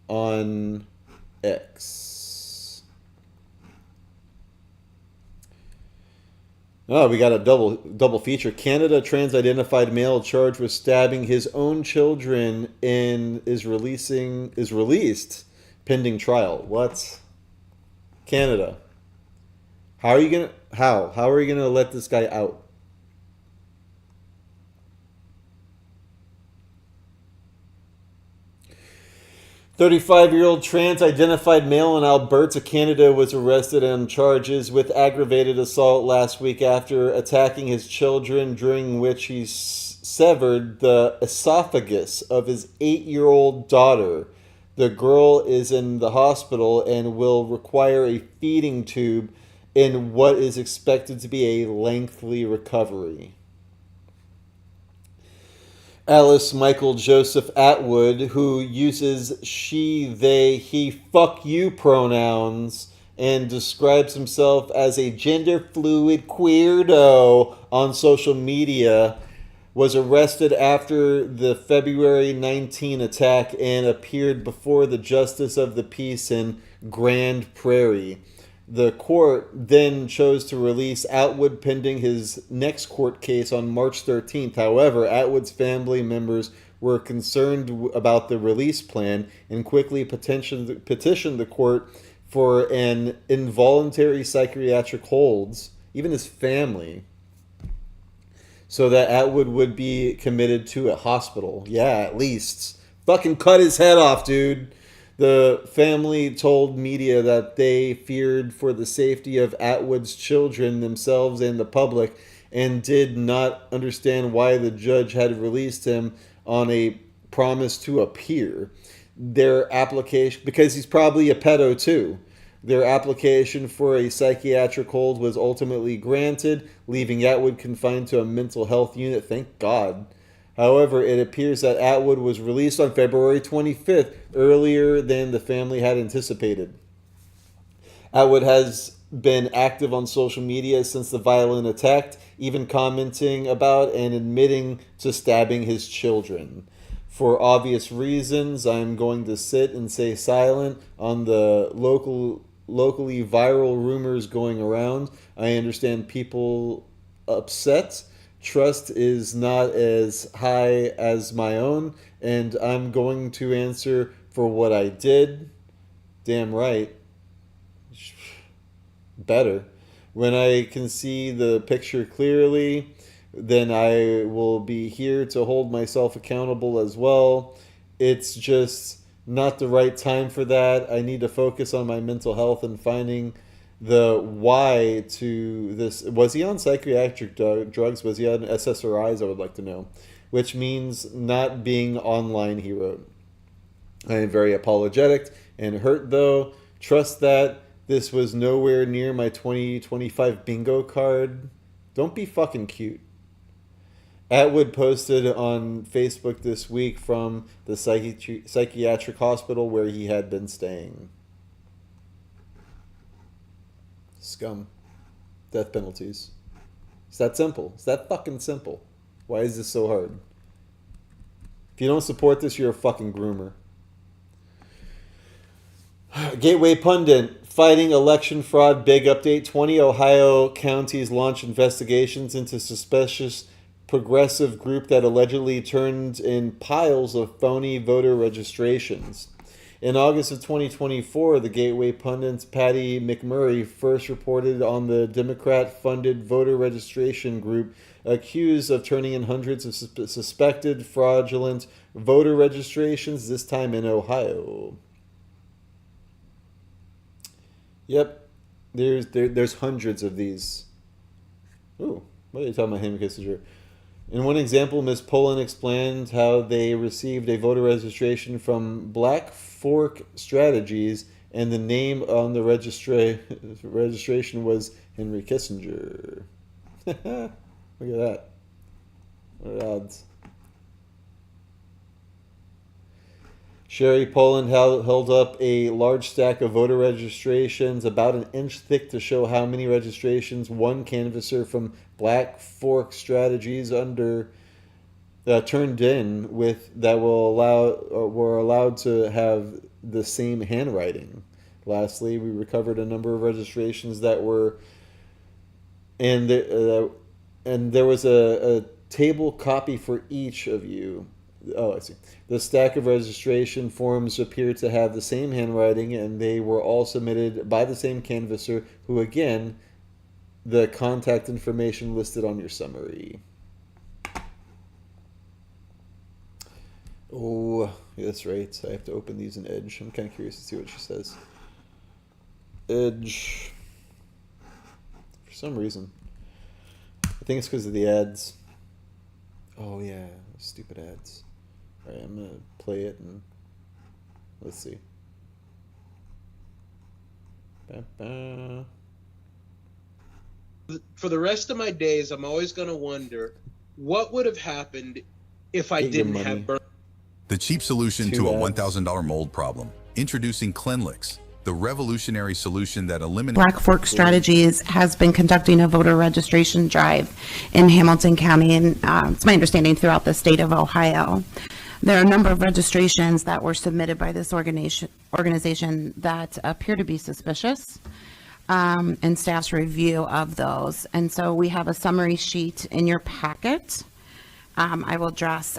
[SPEAKER 4] on X. Oh, we got a double feature. Canada trans-identified male charged with stabbing his own children and is released pending trial. What? Canada. How are you gonna let this guy out? A 35-year-old trans-identified male in Alberta, Canada, was arrested on charges with aggravated assault last week after attacking his children, during which he severed the esophagus of his 8-year-old daughter. The girl is in the hospital and will require a feeding tube in what is expected to be a lengthy recovery. Alice Michael Joseph Atwood, who uses she, they, he, fuck you pronouns and describes himself as a gender fluid queerdo on social media, was arrested after the February 19 attack and appeared before the Justice of the Peace in Grand Prairie. The court then chose to release Atwood pending his next court case on March 13th. However, Atwood's family members were concerned about the release plan and quickly petitioned the court for an involuntary psychiatric holds, even his family, so that Atwood would be committed to a hospital. Yeah, at least. Fucking cut his head off, dude. The family told media that they feared for the safety of Atwood's children, themselves, and the public, and did not understand why the judge had released him on a promise to appear. Their application, because he's probably a pedo too, their application for a psychiatric hold was ultimately granted, leaving Atwood confined to a mental health unit. Thank God. However, it appears that Atwood was released on February 25th, earlier than the family had anticipated. Atwood has been active on social media since the violent attack, even commenting about and admitting to stabbing his children. For obvious reasons, I'm going to sit and stay silent on the locally viral rumors going around. I understand people upset. Trust is not as high as my own, and I'm going to answer for what I did. Damn right. Better. When I can see the picture clearly, then I will be here to hold myself accountable as well. It's just not the right time for that. I need to focus on my mental health and finding the why to this. Was he on psychiatric drugs? Was he on SSRIs? I would like to know. Which means not being online, he wrote. I am very apologetic and hurt, though. Trust that this was nowhere near my 2025 bingo card. Don't be fucking cute. Atwood posted on Facebook this week from the psychiatric hospital where he had been staying. Scum. Death penalties. It's that simple. It's that fucking simple. Why is this so hard? If you don't support this, you're a fucking groomer. Gateway Pundit. Fighting election fraud. Big update. 20 Ohio counties launch investigations into suspicious progressive group that allegedly turned in piles of phony voter registrations. In August of 2024, the Gateway Pundit's Patty McMurray first reported on the Democrat-funded voter registration group accused of turning in hundreds of suspected fraudulent voter registrations, this time in Ohio. Yep, there's hundreds of these. Ooh, what are you talking about, Henry Kissinger? In one example, Ms. Pullen explained how they received a voter registration from Black Fork Strategies, and the name on the registration was Henry Kissinger. Look at that. What are the odds? Sherry Poland held up a large stack of voter registrations about an inch thick to show how many registrations one canvasser from Black Fork Strategies turned in with that were allowed to have the same handwriting. Lastly, we recovered a number of registrations that were, and there was a table copy for each of you. Oh, I see. The stack of registration forms appear to have the same handwriting, and they were all submitted by the same canvasser, who, again, the contact information listed on your summary. Oh, that's right. I have to open these in Edge. I'm kind of curious to see what she says. Edge. For some reason. I think it's because of the ads. Oh, yeah. Stupid ads. Alright, I'm going to play it and let's see. Ba-ba.
[SPEAKER 15] For the rest of my days, I'm always going to wonder what would have happened if I didn't have burn.
[SPEAKER 16] The cheap solution to a $1,000 mold problem. Introducing Cleanlix, the revolutionary solution that eliminates...
[SPEAKER 17] Black Fork Strategies has been conducting a voter registration drive in Hamilton County, and it's my understanding throughout the state of Ohio. There are a number of registrations that were submitted by this organization that appear to be suspicious, and staff's review of those. And so we have a summary sheet in your packet. I will address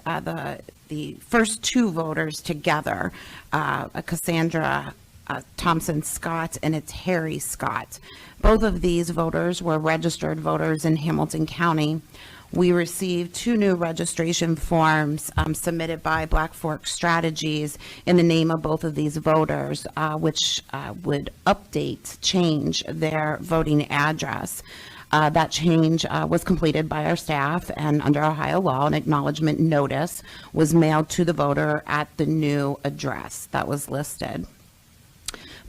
[SPEAKER 17] the first two voters together, Cassandra Thompson Scott and it's Harry Scott. Both of these voters were registered voters in Hamilton County. We received two new registration forms submitted by Black Fork Strategies in the name of both of these voters, which would change their voting address. That change was completed by our staff, and under Ohio law, an acknowledgement notice was mailed to the voter at the new address that was listed.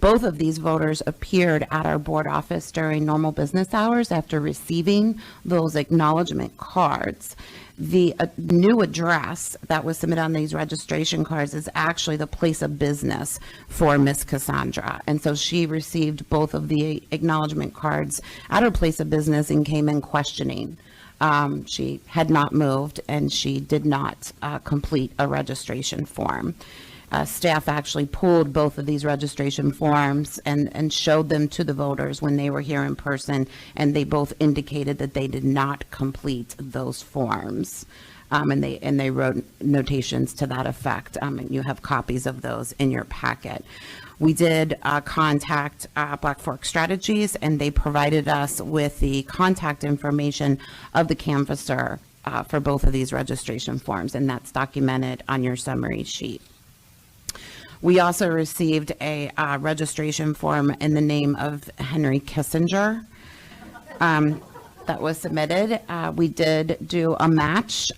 [SPEAKER 17] Both of these voters appeared at our board office during normal business hours after receiving those acknowledgement cards. The new address that was submitted on these registration cards is actually the place of business for Miss Cassandra. And so she received both of the acknowledgement cards at her place of business and came in questioning. She had not moved and she did not complete a registration form. Staff actually pulled both of these registration forms and showed them to the voters when they were here in person, and they both indicated that they did not complete those forms. And they wrote notations to that effect. And you have copies of those in your packet. We did contact Black Fork Strategies, and they provided us with the contact information of the canvasser for both of these registration forms, and that's documented on your summary sheet. We also received a registration form in the name of Henry Kissinger that was submitted. We did do a match.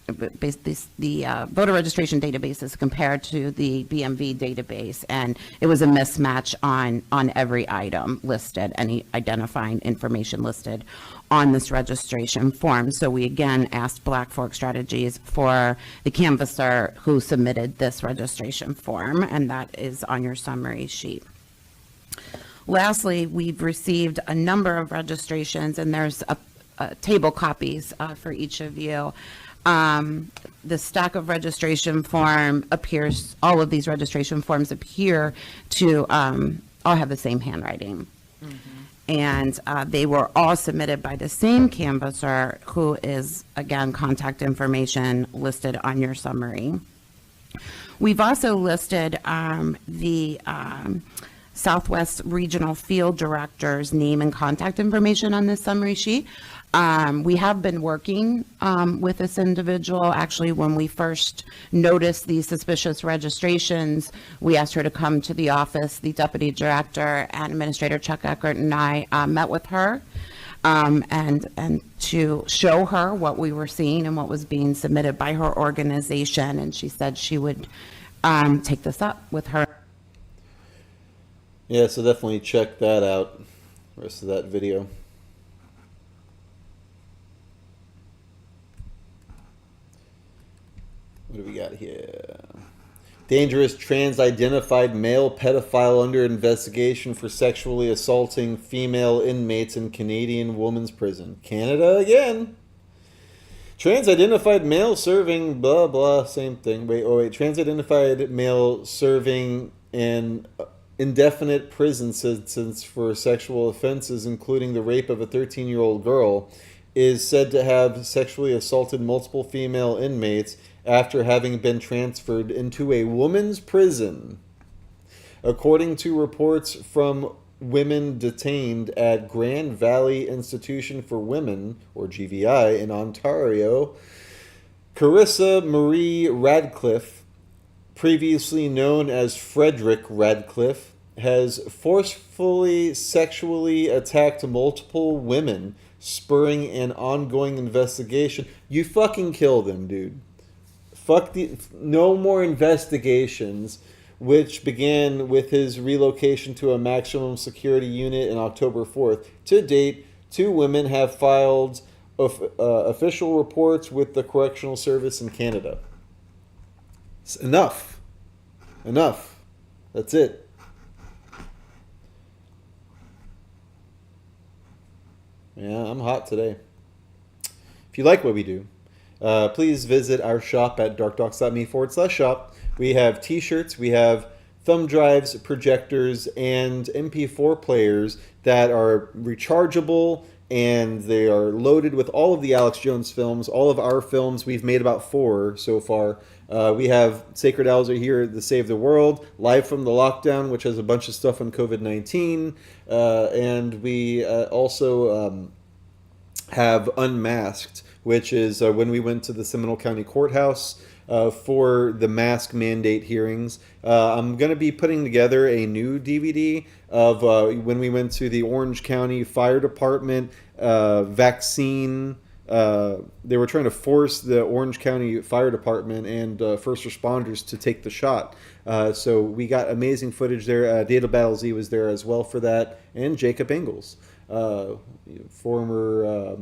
[SPEAKER 17] The voter registration database is compared to the BMV database, and it was a mismatch on every item listed, any identifying information listed on this registration form. So we again asked Black Fork Strategies for the canvasser who submitted this registration form, and that is on your summary sheet. Lastly, we've received a number of registrations, and there's a table copies for each of you. The stack of registration form appears, all of these registration forms appear to all have the same handwriting. Mm-hmm. And they were all submitted by the same canvasser, who is, again, contact information listed on your summary. We've also listed the Southwest Regional Field Director's name and contact information on this summary sheet. We have been working with this individual. Actually, when we first noticed these suspicious registrations, we asked her to come to the office. The Deputy Director and Administrator Chuck Eckert and I met with her and to show her what we were seeing and what was being submitted by her organization. And she said she would take this up with her.
[SPEAKER 4] Yeah, so definitely check that out, the rest of that video. What do we got here? Dangerous trans-identified male pedophile under investigation for sexually assaulting female inmates in Canadian women's prison. Canada again. Trans-identified male serving blah blah, same thing. Wait. Trans-identified male serving an indefinite prison sentence for sexual offenses, including the rape of a 13-year-old girl, is said to have sexually assaulted multiple female inmates after having been transferred into a women's prison. According to reports from women detained at Grand Valley Institution for Women, or GVI, in Ontario, Carissa Marie Radcliffe, previously known as Frederick Radcliffe, has forcefully sexually attacked multiple women, spurring an ongoing investigation. You fucking kill them, dude. No more investigations, which began with his relocation to a maximum security unit on October 4th. To date, 2 women have filed official reports with the Correctional Service in Canada. Enough. That's it. Yeah, I'm hot today. If you like what we do, please visit our shop at darkdox.me/shop. We have t-shirts, we have thumb drives, projectors, and MP4 players that are rechargeable, and they are loaded with all of the Alex Jones films, all of our films. We've made about 4 so far. We have Sacred Owls Are Here to Save the World, Live from the Lockdown, which has a bunch of stuff on COVID-19, and we also have Unmasked, which is when we went to the Seminole County Courthouse for the mask mandate hearings. I'm going to be putting together a new DVD of when we went to the Orange County Fire Department vaccine they were trying to force the Orange County Fire Department and first responders to take the shot. So we got amazing footage there. Data Battle Z was there as well for that, and Jacob Ingalls, former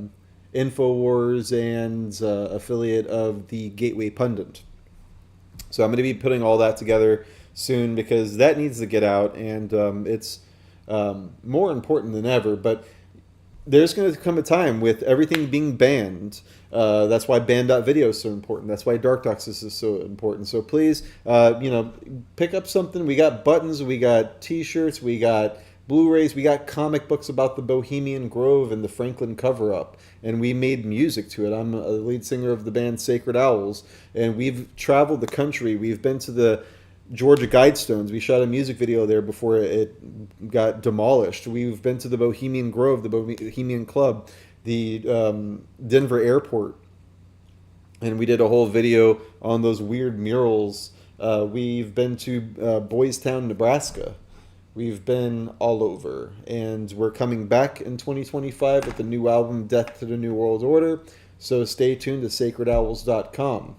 [SPEAKER 4] Infowars and affiliate of the Gateway Pundit. So I'm going to be putting all that together soon because that needs to get out, and it's more important than ever. But there's going to come a time with everything being banned. That's why banned.video is so important. That's why DarkDox is so important. So please, pick up something. We got buttons, we got T-shirts, we got Blu-rays, we got comic books about the Bohemian Grove and the Franklin cover-up, and we made music to it. I'm a lead singer of the band Sacred Owls, and we've traveled the country. We've been to the Georgia Guidestones. We shot a music video there before it got demolished. We've been to the Bohemian Grove, the Bohemian Club, the Denver Airport, and we did a whole video on those weird murals. We've been to Boys Town, Nebraska. We've been all over, and we're coming back in 2025 with the new album, Death to the New World Order, so stay tuned to sacredowls.com.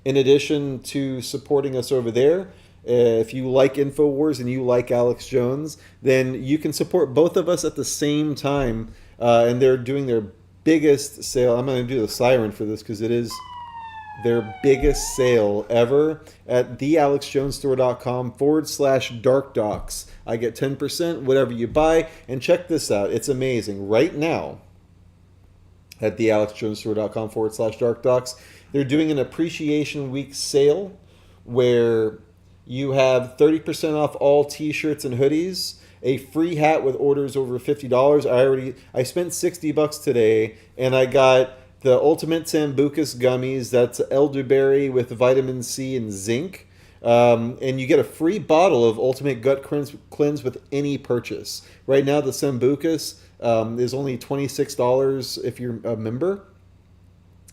[SPEAKER 4] In addition to supporting us over there, if you like Infowars and you like Alex Jones, then you can support both of us at the same time, and they're doing their biggest sale. I'm going to do the siren for this because it is their biggest sale ever at thealexjonesstore.com/DarkDox. I get 10% whatever you buy, and check this out. It's amazing. Right now at thealexjonesstore.com/DarkDox, they're doing an Appreciation Week sale where you have 30% off all t-shirts and hoodies, a free hat with orders over $50. I spent $60 today, and I got the Ultimate Sambucus gummies. That's elderberry with vitamin C and zinc. And you get a free bottle of Ultimate Gut Cleanse with any purchase. Right now, the Sambucus is only $26 if you're a member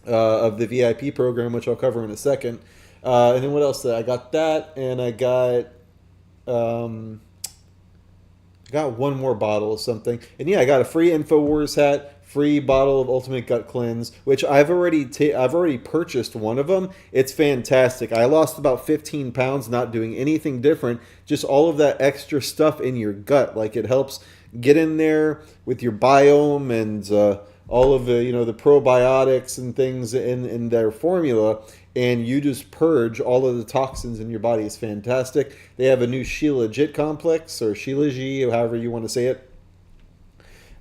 [SPEAKER 4] of the VIP program, which I'll cover in a second. And then what else did I got? That, and I got one more bottle of something. And yeah, I got a free Infowars hat, free bottle of Ultimate Gut Cleanse, which I've already purchased one of them. It's fantastic. I lost about 15 pounds not doing anything different, just all of that extra stuff in your gut. Like, it helps get in there with your biome and all of the the probiotics and things in their formula, and you just purge all of the toxins in your body. It's fantastic. They have a new Shilajit complex, or Shilajit, however you want to say it.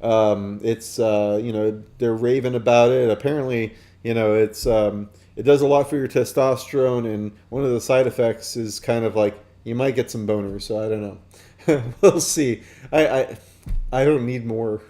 [SPEAKER 4] It's they're raving about it. Apparently, it's it does a lot for your testosterone, and one of the side effects is kind of like you might get some boners. So I don't know. We'll see. I don't need more.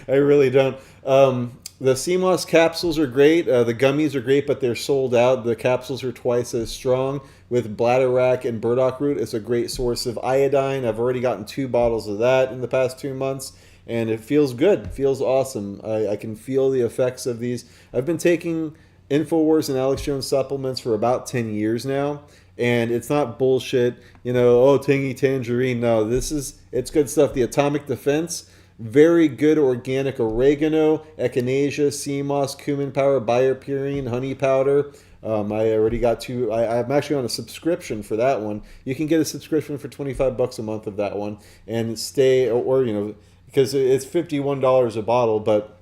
[SPEAKER 4] I really don't. The CMOS capsules are great. The gummies are great, but they're sold out. The capsules are twice as strong with bladderwrack and burdock root. It's a great source of iodine. I've already gotten 2 bottles of that in the past 2 months, and it feels good. It feels awesome. I can feel the effects of these. I've been taking Infowars and Alex Jones supplements for about 10 years now, and it's not bullshit. Tangy tangerine. No, it's good stuff. The Atomic Defense. Very good organic oregano, echinacea, sea moss, cumin powder, biopurine, honey powder. I already got 2. I'm actually on a subscription for that one. You can get a subscription for $25 a month of that one, and stay, or because it's $51 a bottle. But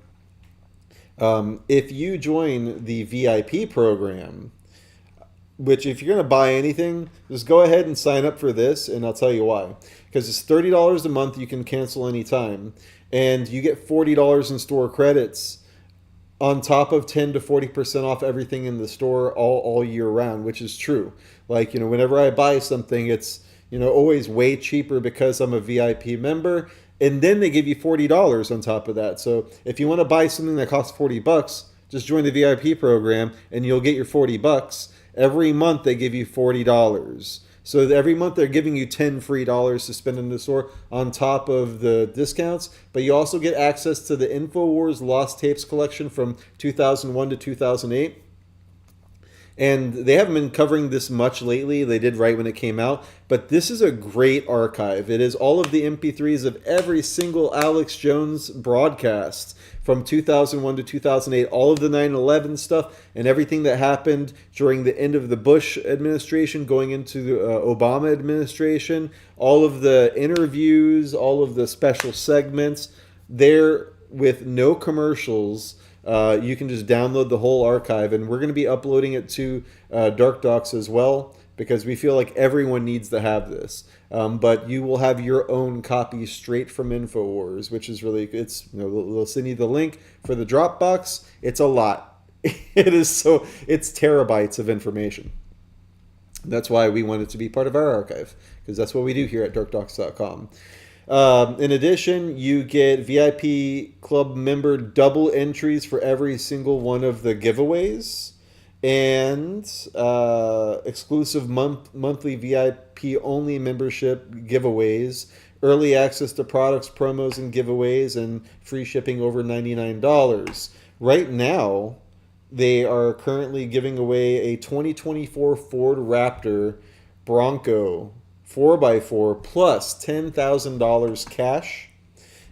[SPEAKER 4] if you join the VIP program, which if you're going to buy anything, just go ahead and sign up for this, and I'll tell you why. Because it's $30 a month, you can cancel anytime, and you get $40 in store credits on top of 10 to 40% off everything in the store all year round, which is true. Like, whenever I buy something, it's, always way cheaper because I'm a VIP member, and then they give you $40 on top of that. So if you want to buy something that costs $40, just join the VIP program, and you'll get your $40. Every month they give you $40. So every month they're giving you $10 free to spend in the store on top of the discounts. But you also get access to the Infowars Lost Tapes collection from 2001 to 2008. And they haven't been covering this much lately. They did right when it came out. But this is a great archive. It is all of the MP3s of every single Alex Jones broadcast from 2001 to 2008, all of the 9/11 stuff and everything that happened during the end of the Bush administration going into the Obama administration, all of the interviews, all of the special segments. They're with no commercials. You can just download the whole archive, and we're going to be uploading it to DarkDox as well, because we feel like everyone needs to have this. But you will have your own copy straight from Infowars, which is really, they'll send you the link for the Dropbox. It's a lot. It's terabytes of information. That's why we want it to be part of our archive, because that's what we do here at DarkDox.com. In addition, you get VIP club member double entries for every single one of the giveaways, and exclusive monthly VIP only membership giveaways, early access to products, promos, and giveaways, and free shipping over $99. Right now, they are currently giving away a 2024 Ford Raptor Bronco 4x4 plus $10,000 cash,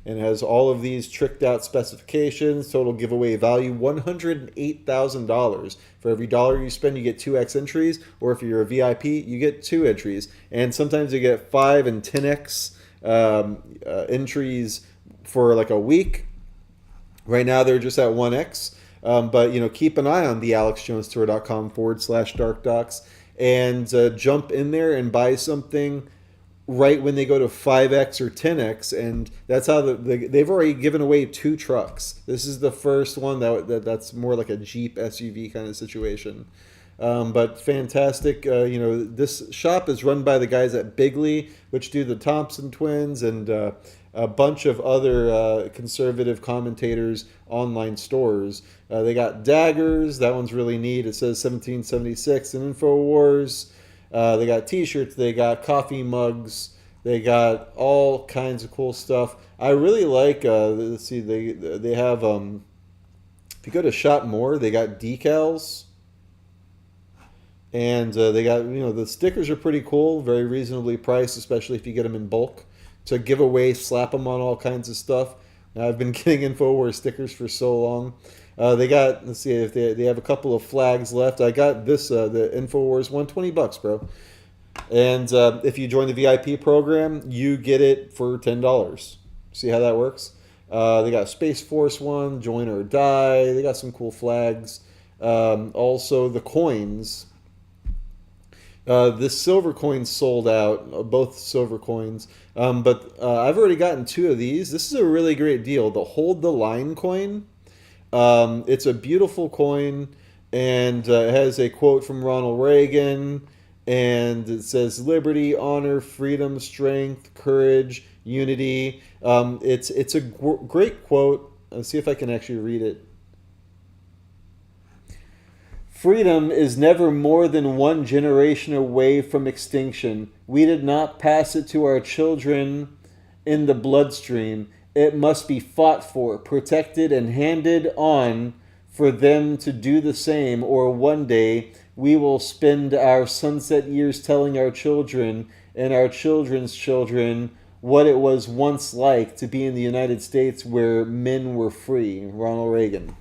[SPEAKER 4] and has all of these tricked out specifications. Total giveaway value $108,000. For every dollar you spend, you get 2x entries, or if you're a VIP, you get 2 entries. And sometimes you get 5 and 10x entries for like a week. Right now they're just at 1x. But keep an eye on the alexjonestour.com/darkdocs and jump in there and buy something right when they go to 5x or 10x, and that's how they've already given away 2 trucks. This is the first one that's more like a Jeep SUV kind of situation. But fantastic. This shop is run by the guys at Bigley, which do the Thompson twins and a bunch of other conservative commentators online stores. They got daggers. That one's really neat. It says 1776 in Infowars. They got t-shirts. They got coffee mugs. They got all kinds of cool stuff. I really like, let's see, they have, if you go to Shop More, they got decals. And they got, the stickers are pretty cool, very reasonably priced, especially if you get them in bulk. To give away, slap them on all kinds of stuff. Now, I've been getting Infowars stickers for so long. They got, let's see if they have a couple of flags left. I got this, the Infowars one, $20, bro. And if you join the VIP program, you get it for $10. See how that works? They got Space Force one, Join or Die. They got some cool flags. Also, the coins. This silver coin sold out, both silver coins. But I've already gotten 2 of these. This is a really great deal. The Hold the Line coin. It's a beautiful coin, and it has a quote from Ronald Reagan, and it says liberty, honor, freedom, strength, courage, unity. It's a great quote. Let's see if I can actually read it. Freedom is never more than one generation away from extinction. We did not pass it to our children in the bloodstream. It must be fought for, protected, and handed on for them to do the same, or one day we will spend our sunset years telling our children and our children's children what it was once like to be in the United States where men were free. Ronald Reagan.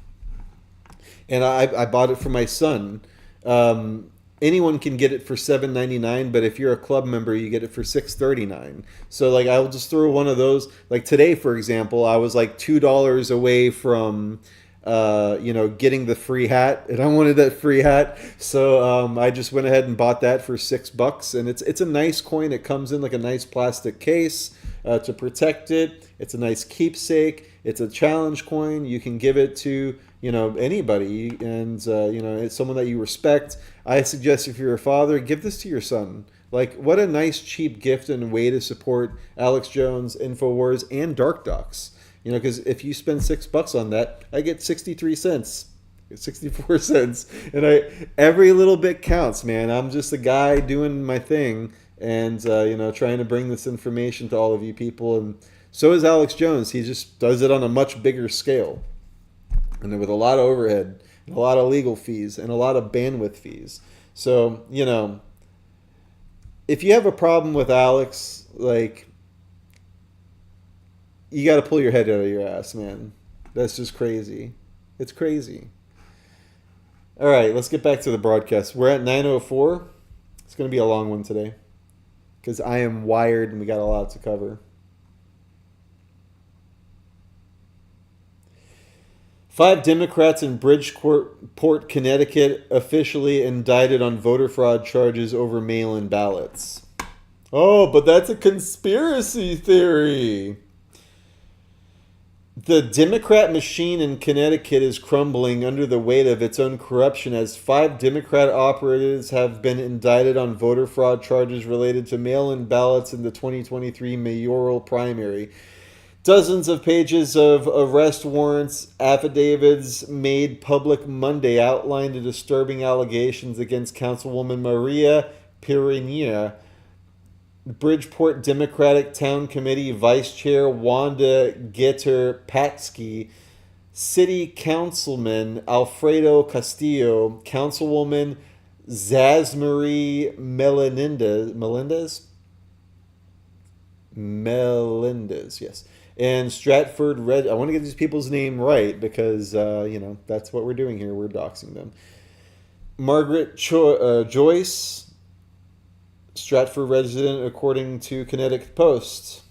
[SPEAKER 4] And I bought it for my son. Anyone can get it for $7.99, but if you're a club member, you get it for $6.39. So like, I'll just throw one of those. Like today, for example, I was like $2 away from getting the free hat, and I wanted that free hat, so I just went ahead and bought that for $6. And it's a nice coin. It comes in like a nice plastic case to protect it. It's a nice keepsake. It's a challenge coin. You can give it to anybody, and it's someone that you respect. I suggest if you're a father, give this to your son. Like, what a nice cheap gift and way to support Alex Jones, Infowars, and DarkDox. Because if you spend $6 on that, I get 63 cents, 64 cents, and every little bit counts, man. I'm just a guy doing my thing, and trying to bring this information to all of you people. And so is Alex Jones. He just does it on a much bigger scale, and with a lot of overhead. a lot of legal fees, and a lot of bandwidth fees. So, you know, if you have a problem with Alex, like, you got to pull your head out of your ass, man. That's just crazy. It's crazy. All right, let's get back to the broadcast. We're at 9:04. It's going to be a long one today because I am wired and we got a lot to cover. 5 Democrats in Bridgeport, Connecticut, officially indicted on voter fraud charges over mail-in ballots. Oh, but that's a conspiracy theory. The Democrat machine in Connecticut is crumbling under the weight of its own corruption as 5 Democrat operatives have been indicted on voter fraud charges related to mail-in ballots in the 2023 mayoral primary. Dozens of pages of arrest warrants, affidavits made public Monday outlined the disturbing allegations against Councilwoman Maria Pirinha, Bridgeport Democratic Town Committee Vice Chair Wanda Getter-Patsky, City Councilman Alfredo Castillo, Councilwoman Zazmarie Melendez, yes. And Stratford Red. I want to get these people's name right because, you know, that's what we're doing here. We're doxing them. Margaret Joyce, Stratford resident, according to Connecticut Post.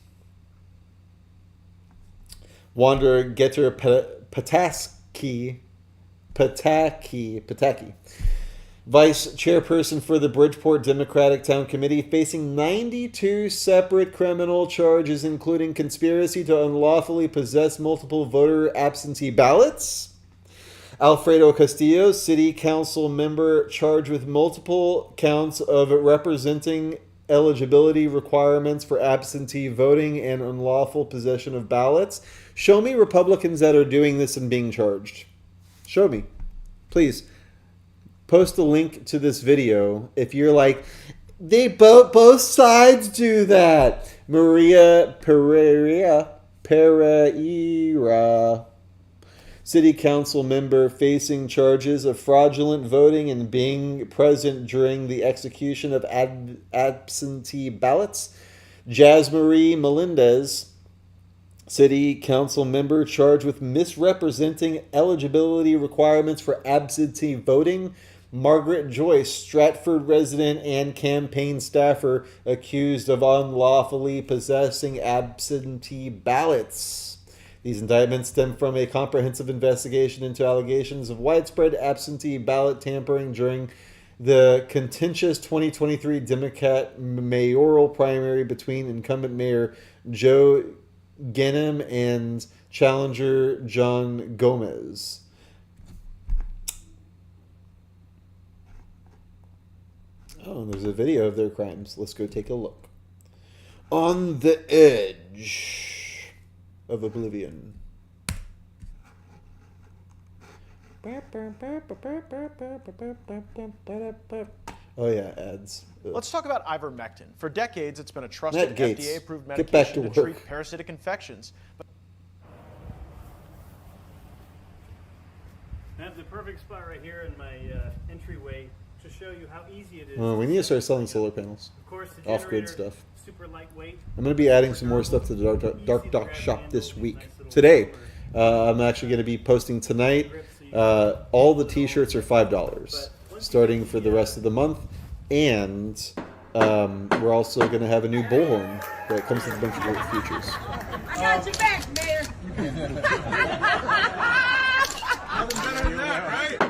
[SPEAKER 4] Wanda Getter-Patsky, Vice Chairperson for the Bridgeport Democratic Town Committee, facing 92 separate criminal charges, including conspiracy to unlawfully possess multiple voter absentee ballots. Alfredo Castillo, City Council member, charged with multiple counts of representing eligibility requirements for absentee voting and unlawful possession of ballots. Show me Republicans that are doing this and being charged. Show me. Please. Post a link to this video if you're like, they both sides do that. Maria Pereira, City Council member facing charges of fraudulent voting and being present during the execution of absentee ballots. Jasmarie Melendez, City Council member charged with misrepresenting eligibility requirements for absentee voting. Margaret Joyce, Stratford resident and campaign staffer, accused of unlawfully possessing absentee ballots. These indictments stem from a comprehensive investigation into allegations of widespread absentee ballot tampering during the contentious 2023 Democrat mayoral primary between incumbent Mayor Joe Ghanem and challenger John Gomez. Oh, and there's a video of their crimes. Let's go take a look. On the edge of oblivion. Oh yeah, ads. Ugh.
[SPEAKER 18] Let's talk about ivermectin. For decades, it's been a trusted FDA-approved
[SPEAKER 4] Get back
[SPEAKER 18] medication
[SPEAKER 4] to
[SPEAKER 18] to
[SPEAKER 4] work.
[SPEAKER 18] treat parasitic infections.
[SPEAKER 11] I have the perfect spot right here in my entryway to show you how easy it is.
[SPEAKER 4] Well, we need to start selling solar panels.
[SPEAKER 11] Of course, the
[SPEAKER 4] Off-grid
[SPEAKER 11] generator,
[SPEAKER 4] stuff.
[SPEAKER 11] super lightweight.
[SPEAKER 4] I'm going to be adding some more stuff to the DarkDox shop this week. Today, I'm actually going to be posting tonight. All the t-shirts are $5, starting for the rest of the month. And we're also going to have a new bullhorn that comes with a bunch of great features.
[SPEAKER 19] Got your back, Mayor.
[SPEAKER 20] Nothing better than that, right?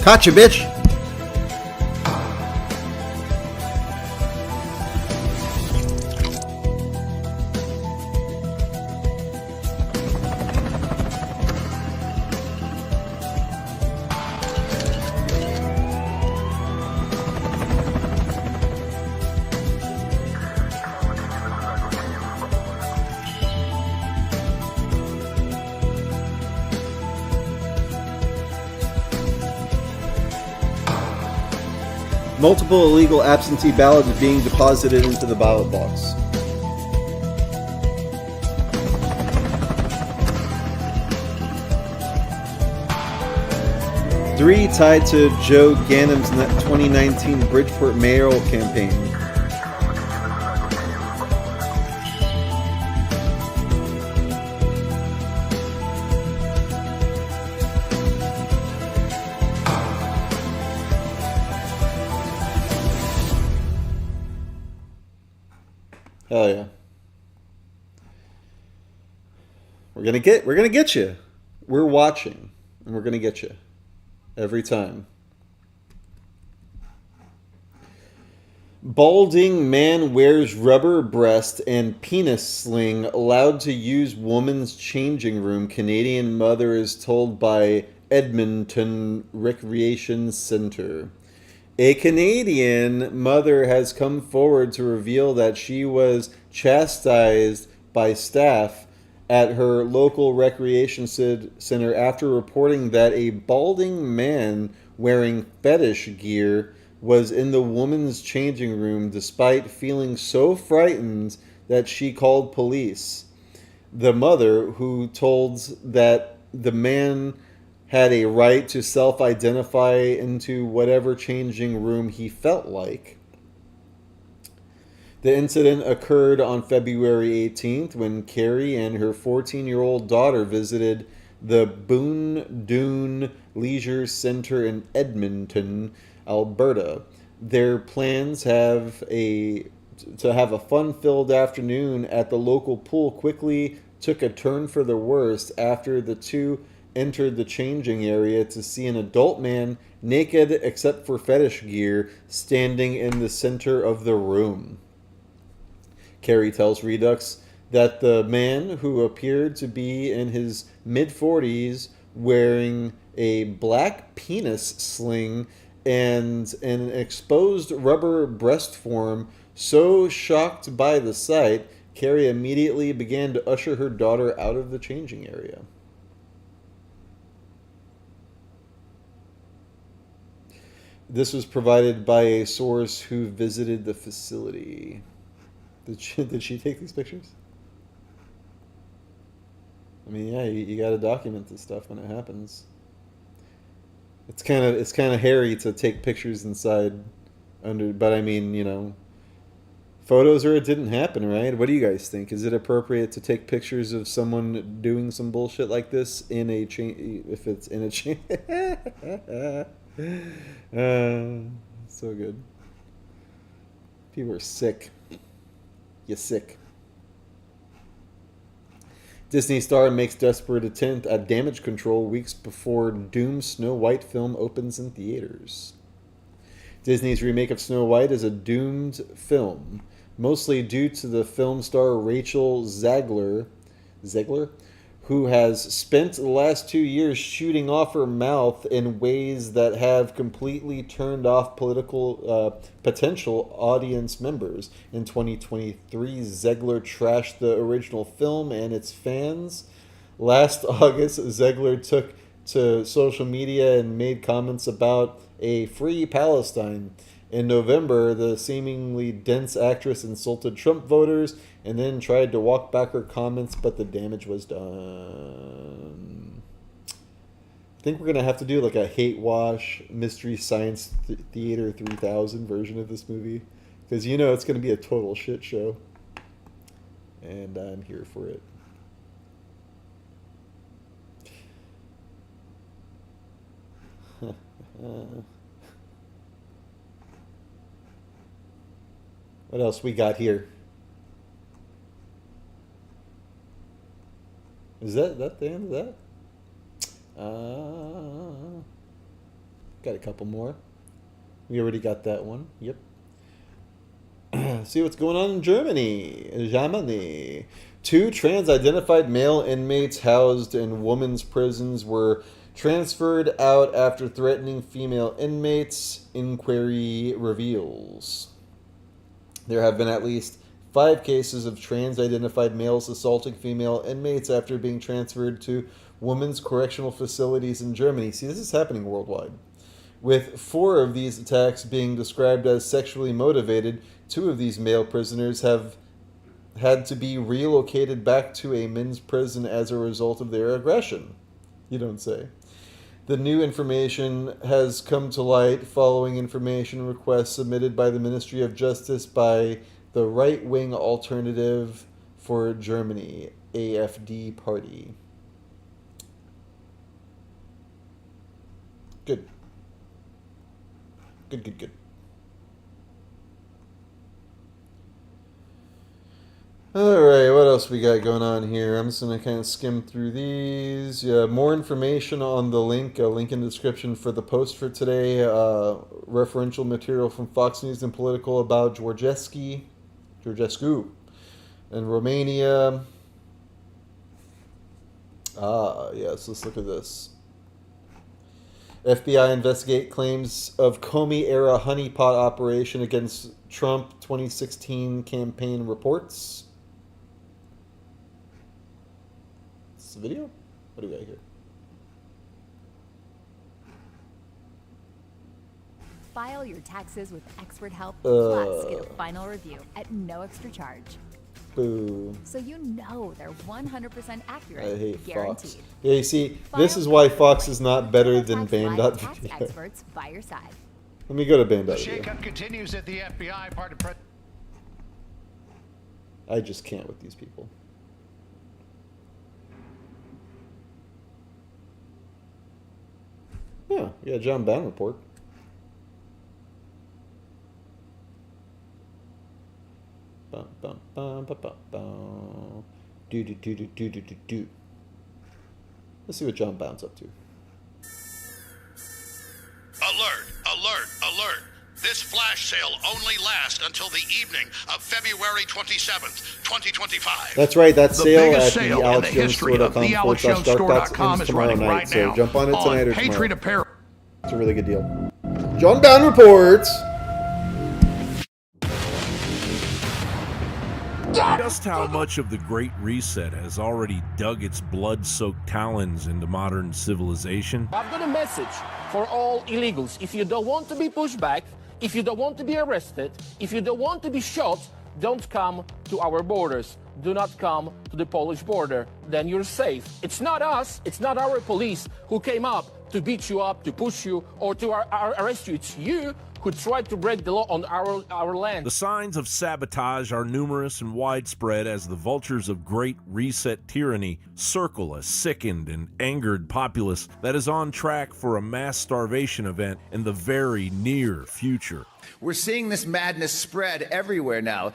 [SPEAKER 4] Caught you, bitch! Multiple illegal absentee ballots being deposited into the ballot box. Three tied to Joe Ganem's 2019 Bridgeport mayoral campaign. Hell yeah. We're gonna get you. We're watching, and we're gonna get you every time. Balding man wears rubber breast and penis sling allowed to use woman's changing room. Canadian mother is told by Edmonton Recreation Center. A Canadian mother has come forward to reveal that she was chastised by staff at her local recreation center after reporting that a balding man wearing fetish gear was in the woman's changing room despite feeling so frightened that she called police. The mother, who told that the man had a right to self-identify into whatever changing room he felt like. The incident occurred on February 18th when Carrie and her 14-year-old daughter visited the Boone Dune Leisure Center in Edmonton, Alberta. Their plans to have a fun-filled afternoon at the local pool quickly took a turn for the worst after the two entered the changing area to see an adult man, naked except for fetish gear, standing in the center of the room. Carrie tells Redux that the man, who appeared to be in his mid-40s, wearing a black penis sling and an exposed rubber breast form, so shocked by the sight, Carrie immediately began to usher her daughter out of the changing area. This was provided by a source who visited the facility. Did she take these pictures? I mean, yeah, you got to document this stuff when it happens. It's kind of hairy to take pictures inside but I mean, you know, photos or it didn't happen, right? What do you guys think? Is it appropriate to take pictures of someone doing some bullshit like this in a if it's in a so good. People are sick. You're sick. Disney star makes desperate attempt at damage control weeks before doomed Snow White film opens in theaters. Disney's remake of Snow White is a doomed film, mostly due to the film star Rachel Zegler, who has spent the last 2 years shooting off her mouth in ways that have completely turned off potential audience members. In 2023, Zegler trashed the original film and its fans. Last August, Zegler took to social media and made comments about a free Palestine. In November, the seemingly dense actress insulted Trump voters and then tried to walk back her comments, but the damage was done. I think we're going to have to do like a hate wash Mystery Science Theater 3000 version of this movie, because you know it's going to be a total shit show. And I'm here for it. What else we got here? Is that the end of that? Got a couple more. We already got that one. Yep. See what's going on in Germany. 2 trans-identified male inmates housed in women's prisons were transferred out after threatening female inmates, inquiry reveals. There have been at least 5 cases of trans-identified males assaulting female inmates after being transferred to women's correctional facilities in Germany. See, this is happening worldwide. With 4 of these attacks being described as sexually motivated, 2 of these male prisoners have had to be relocated back to a men's prison as a result of their aggression. You don't say. The new information has come to light following information requests submitted by the Ministry of Justice by the right-wing Alternative for Germany, AfD party. Good. Good. Alright, what else we got going on here? I'm just going to kind of skim through these. Yeah, more information on the link, a link in the description for the post for today. Referential material from Fox News and Political about GEORGESCU in Romania. Yes, let's look at this. FBI investigate claims of Comey-era honeypot operation against Trump 2016 campaign reports. Is this a video? What do we got here?
[SPEAKER 21] File your taxes with expert help, plus get a final review at no extra charge.
[SPEAKER 4] Boo.
[SPEAKER 21] So you know they're 100% accurate,
[SPEAKER 4] I hate
[SPEAKER 21] guaranteed.
[SPEAKER 4] Fox. Yeah, you see, this is why Fox is not better than Band.video.
[SPEAKER 21] Tax experts by your side.
[SPEAKER 4] Let me go to
[SPEAKER 22] The
[SPEAKER 4] Band.video.
[SPEAKER 22] shakeup continues at the FBI. Part of
[SPEAKER 4] I just can't with these people. Yeah, we got John Bound report. Bum, bum, bum, bum, bum, bum. Do. Let's see what John Bound's up to.
[SPEAKER 14] Alert! This flash sale only lasts until the evening of February 27th, 2025.
[SPEAKER 4] That's right, that
[SPEAKER 14] The
[SPEAKER 4] sale
[SPEAKER 14] biggest
[SPEAKER 4] at the
[SPEAKER 14] sale in the history of the
[SPEAKER 4] AlexJonesStore.com
[SPEAKER 14] is
[SPEAKER 4] tomorrow
[SPEAKER 14] running
[SPEAKER 4] night.
[SPEAKER 14] right
[SPEAKER 4] So
[SPEAKER 14] now
[SPEAKER 4] jump on it tonight or
[SPEAKER 14] Patriot
[SPEAKER 4] tomorrow.
[SPEAKER 14] Apparel.
[SPEAKER 4] It's a really good deal. John Bound reports.
[SPEAKER 23] Just how much of the Great Reset has already dug its blood-soaked talons into modern civilization?
[SPEAKER 24] I've got a message for all illegals. If you don't want to be pushed back, if you don't want to be arrested, if you don't want to be shot, don't come to our borders. Do not come to the Polish border. Then you're safe. It's not us, it's not our police who came up to beat you up, to push you, or to arrest you. It's you who tried to break the law on our land.
[SPEAKER 23] The signs of sabotage are numerous and widespread as the vultures of Great Reset tyranny circle a sickened and angered populace that is on track for a mass starvation event in the very near future.
[SPEAKER 25] We're seeing this madness spread everywhere now.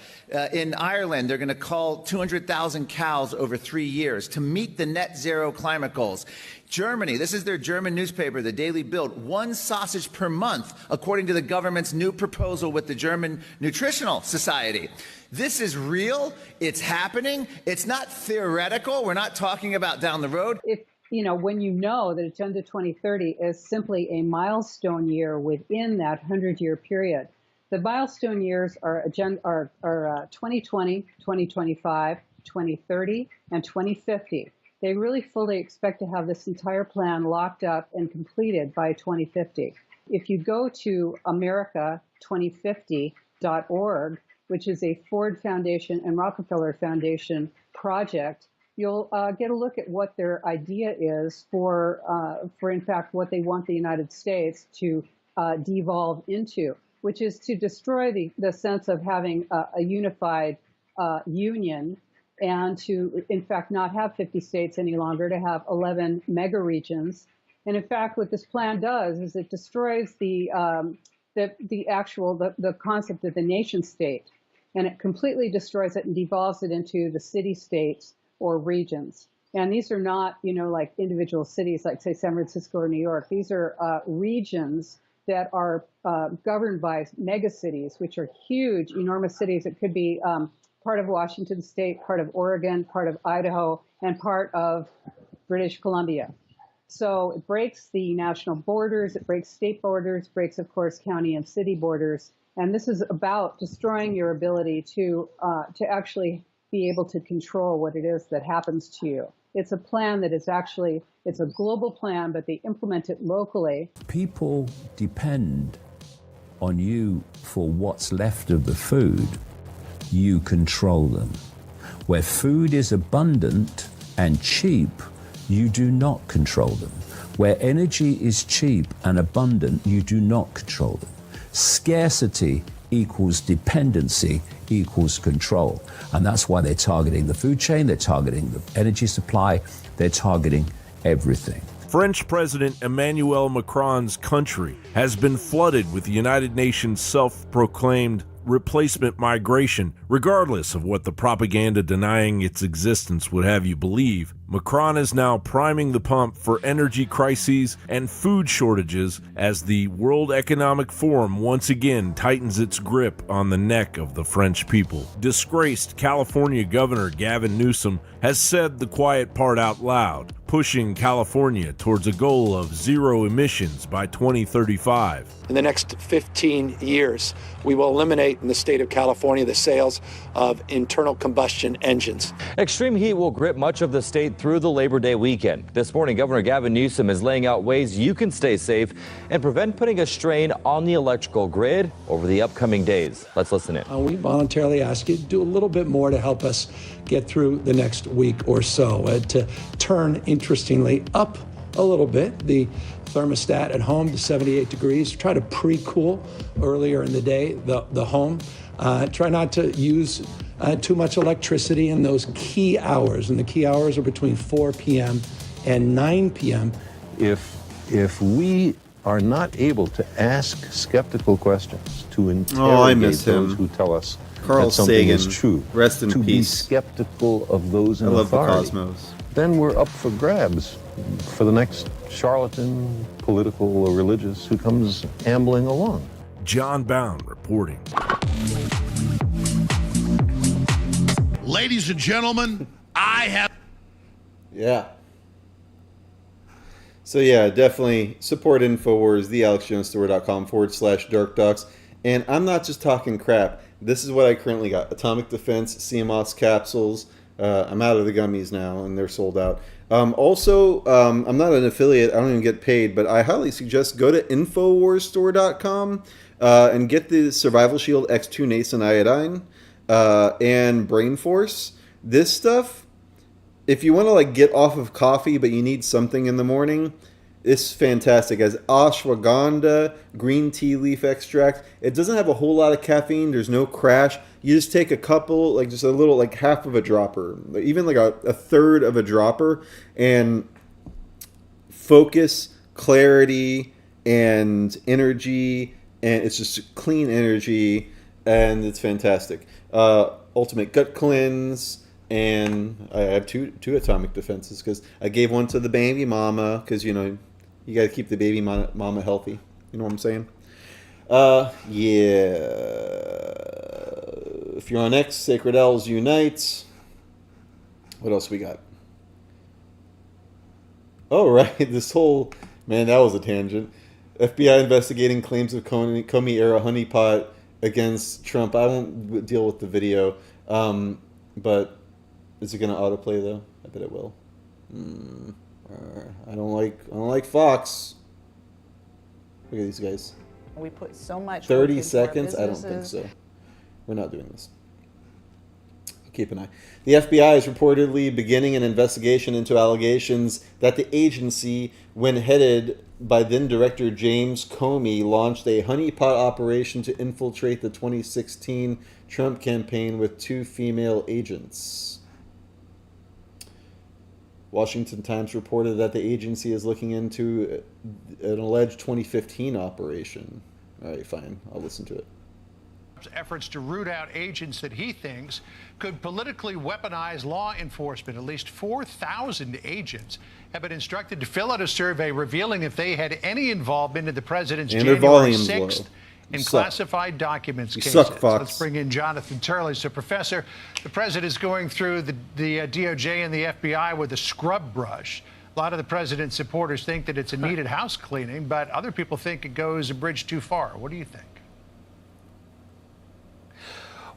[SPEAKER 25] In Ireland, they're going to cull 200,000 cows over 3 years to meet the net zero climate goals. Germany, this is their German newspaper, the Daily Bild, 1 sausage per month, according to the government's new proposal with the German Nutritional Society. This is real. It's happening. It's not theoretical. We're not talking about down the road.
[SPEAKER 26] When you know that Agenda 2030 is simply a milestone year within that 100-year period. The milestone years are 2020, 2025, 2030, and 2050. They really fully expect to have this entire plan locked up and completed by 2050. If you go to America2050.org, which is a Ford Foundation and Rockefeller Foundation project, you'll get a look at what their idea is for in fact, what they want the United States to devolve into, which is to destroy the sense of having a unified union and to, in fact, not have 50 states any longer, to have 11 mega regions. And in fact, what this plan does is it destroys the concept of the nation state, and it completely destroys it and devolves it into the city states or regions. And these are not, like individual cities like, say, San Francisco or New York. These are regions that are governed by megacities, which are huge, enormous cities. It could be part of Washington State, part of Oregon, part of Idaho, and part of British Columbia. So it breaks the national borders, it breaks state borders, breaks, of course, county and city borders. And this is about destroying your ability to actually be able to control what it is that happens to you. It's a plan that is actually, it's a global plan, but they implement it locally.
[SPEAKER 1] People depend on you for what's left of the food. You control them. Where food is abundant and cheap, you do not control them. Where energy is cheap and abundant, you do not control them. Scarcity equals dependency equals control. And that's why they're targeting the food chain, they're targeting the energy supply, they're targeting everything.
[SPEAKER 23] French President Emmanuel Macron's country has been flooded with the United Nations self-proclaimed replacement migration. Regardless of what the propaganda denying its existence would have you believe, Macron is now priming the pump for energy crises and food shortages as the World Economic Forum once again tightens its grip on the neck of the French people. Disgraced California Governor Gavin Newsom has said the quiet part out loud, pushing California towards a goal of zero emissions by 2035.
[SPEAKER 2] In the next 15 years, we will eliminate in the state of California the sales of internal combustion engines.
[SPEAKER 3] Extreme heat will grip much of the state through the Labor Day weekend. This morning, Governor Gavin Newsom is laying out ways you can stay safe and prevent putting a strain on the electrical grid over the upcoming days. Let's listen in.
[SPEAKER 6] We voluntarily ask you to do a little bit more to help us get through the next week or so, to turn, interestingly, up a little bit the thermostat at home to 78 degrees. Try to pre-cool earlier in the day the home. Try not to use too much electricity in those key hours, and the key hours are between 4 p.m. and 9 p.m.
[SPEAKER 7] If we are not able to ask skeptical questions, to interrogate those who tell us
[SPEAKER 4] Carl
[SPEAKER 7] that something
[SPEAKER 4] Sagan,
[SPEAKER 7] is true,
[SPEAKER 4] rest in
[SPEAKER 7] to be
[SPEAKER 4] peace.
[SPEAKER 7] skeptical of those in
[SPEAKER 4] I love the
[SPEAKER 7] authority,
[SPEAKER 4] cosmos.
[SPEAKER 7] then we're up for grabs for the next charlatan, political or religious, who comes ambling along.
[SPEAKER 23] John Bound reporting.
[SPEAKER 14] Ladies and gentlemen, I have...
[SPEAKER 4] Yeah. So yeah, definitely support Infowars, thealexjonestore.com/DarkDox. And I'm not just talking crap. This is what I currently got. Atomic Defense, CMOS capsules. I'm out of the gummies now, and they're sold out. Also, I'm not an affiliate. I don't even get paid, but I highly suggest go to InfoWarsStore.com and get the Survival Shield X2 Nascent Iodine and Brain Force. This stuff, if you want to get off of coffee, but you need something in the morning, it's fantastic. It has ashwagandha, green tea leaf extract. It doesn't have a whole lot of caffeine. There's no crash. You just take a couple, just a little, half of a dropper, even a third of a dropper, and focus, clarity, and energy, and it's just clean energy, and it's fantastic. Ultimate gut cleanse, and I have two atomic defenses because I gave one to the baby mama because you got to keep the baby mama healthy. You know what I'm saying? Yeah. If you're on X, Sacred Elves Unite. What else we got? Oh, right. This whole... Man, that was a tangent. FBI investigating claims of Comey-era honeypot against Trump. I won't deal with the video. But is it going to autoplay, though? I bet it will. I don't like Fox. Look at these guys.
[SPEAKER 9] We put so much
[SPEAKER 4] 30 seconds? I don't think so. We're not doing this. Keep an eye. The FBI is reportedly beginning an investigation into allegations that the agency, when headed by then-Director James Comey, launched a honeypot operation to infiltrate the 2016 Trump campaign with 2 female agents. Washington Times reported that the agency is looking into an alleged 2015 operation. All right, fine. I'll listen to it.
[SPEAKER 22] efforts to root out agents that he thinks could politically weaponize law enforcement. At least 4,000 agents have been instructed to fill out a survey revealing if they had any involvement in the president's January 6th in classified documents cases. Let's bring in Jonathan Turley. So, Professor, the president is going through the DOJ and the FBI with a scrub brush. A lot of the president's supporters think that it's a needed house cleaning, but other people think it goes a bridge too far. What do you think?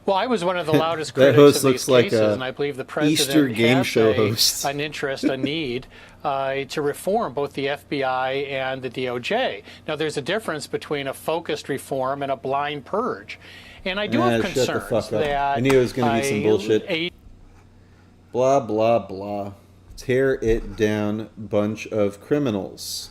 [SPEAKER 5] Well, I was one of the loudest critics of these cases, and I believe the president has an interest, a need to reform both the FBI and the DOJ. Now, there's a difference between a focused reform and a blind purge. And I do have concerns that...
[SPEAKER 4] I knew it was going to be some bullshit. Blah, blah, blah. Tear it down, bunch of criminals.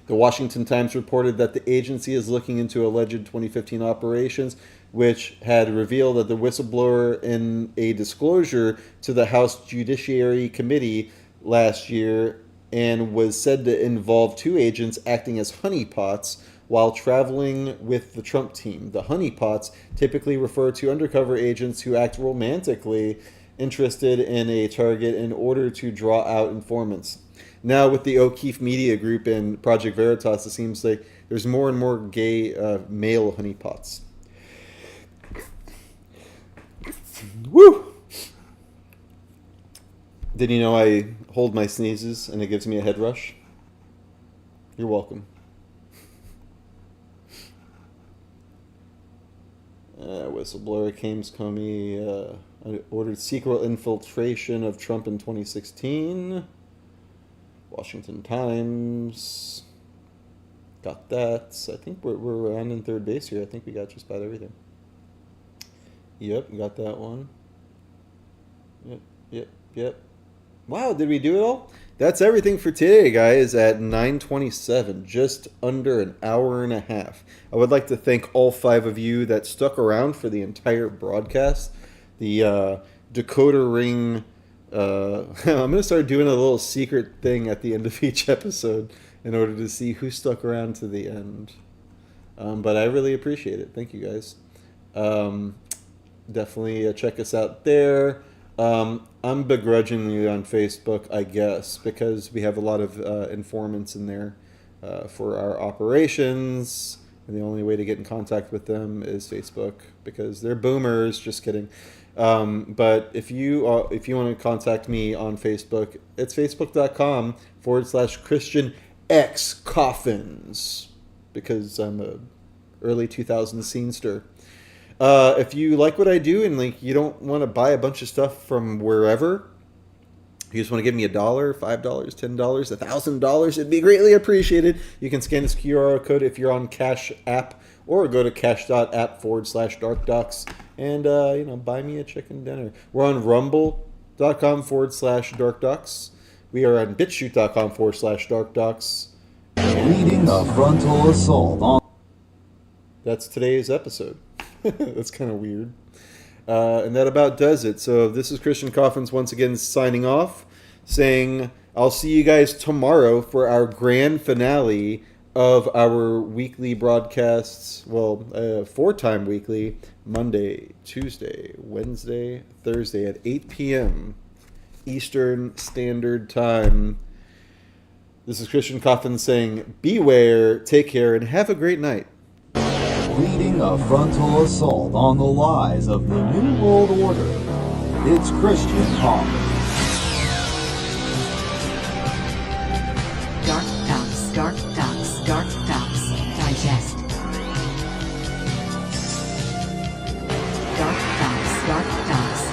[SPEAKER 4] The Washington Times reported that the agency is looking into alleged 2015 operations, which had revealed that the whistleblower in a disclosure to the House Judiciary Committee last year and was said to involve 2 agents acting as honeypots while traveling with the Trump team. The honeypots typically refer to undercover agents who act romantically interested in a target in order to draw out informants. Now, with the O'Keefe Media Group and Project Veritas, it seems like there's more and more gay male honeypots. Woo! Did you know I hold my sneezes and it gives me a head rush? You're welcome. Whistleblower James Comey ordered secret infiltration of Trump in 2016. Washington Times. Got that. I think we're around in third base here. I think we got just about everything. Yep, got that one. Yep. Wow, did we do it all? That's everything for today, guys, at 9:27, just under an hour and a half. I would like to thank all 5 of you that stuck around for the entire broadcast. The decoder ring, I'm going to start doing a little secret thing at the end of each episode in order to see who stuck around to the end. But I really appreciate it. Thank you, guys. Definitely check us out there. I'm begrudgingly on Facebook, I guess, because we have a lot of informants in there for our operations, and the only way to get in contact with them is Facebook because they're boomers. Just kidding. But if you want to contact me on Facebook, it's facebook.com/Christian X Coffins because I'm a early 2000s scenester. If you like what I do and you don't want to buy a bunch of stuff from wherever, you just want to give me $1, $5, $10, $1,000, it'd be greatly appreciated. You can scan this QR code if you're on Cash App, or go to cash.app/DarkDox and buy me a chicken dinner. We're on rumble.com/DarkDox. We are on BitChute.com/DarkDox.
[SPEAKER 8] Leading a frontal assault on.
[SPEAKER 4] That's today's episode. That's kind of weird. And that about does it. So this is Christian Coffins once again signing off, saying I'll see you guys tomorrow for our grand finale of our weekly broadcasts. Well, 4-time weekly, Monday, Tuesday, Wednesday, Thursday at 8 p.m. Eastern Standard Time. This is Christian Coffins saying beware, take care, and have a great night.
[SPEAKER 8] Leading a frontal assault on the lies of the New World Order, it's Christian Coffins.
[SPEAKER 10] DarkDox Digest. DarkDox Digest. DarkDox Digest.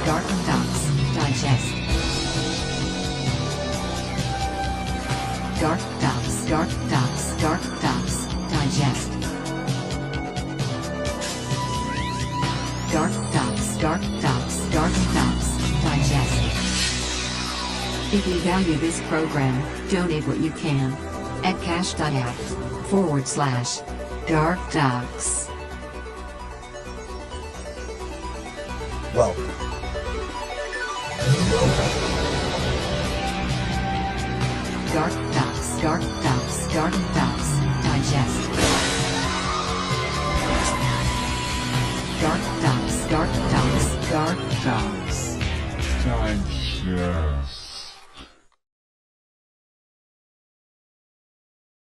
[SPEAKER 10] DarkDox Digest. If you value this program, donate what you can at cash.app/DarkDox.
[SPEAKER 8] Welcome.
[SPEAKER 10] DarkDox Digest.
[SPEAKER 8] DarkDox. Digest.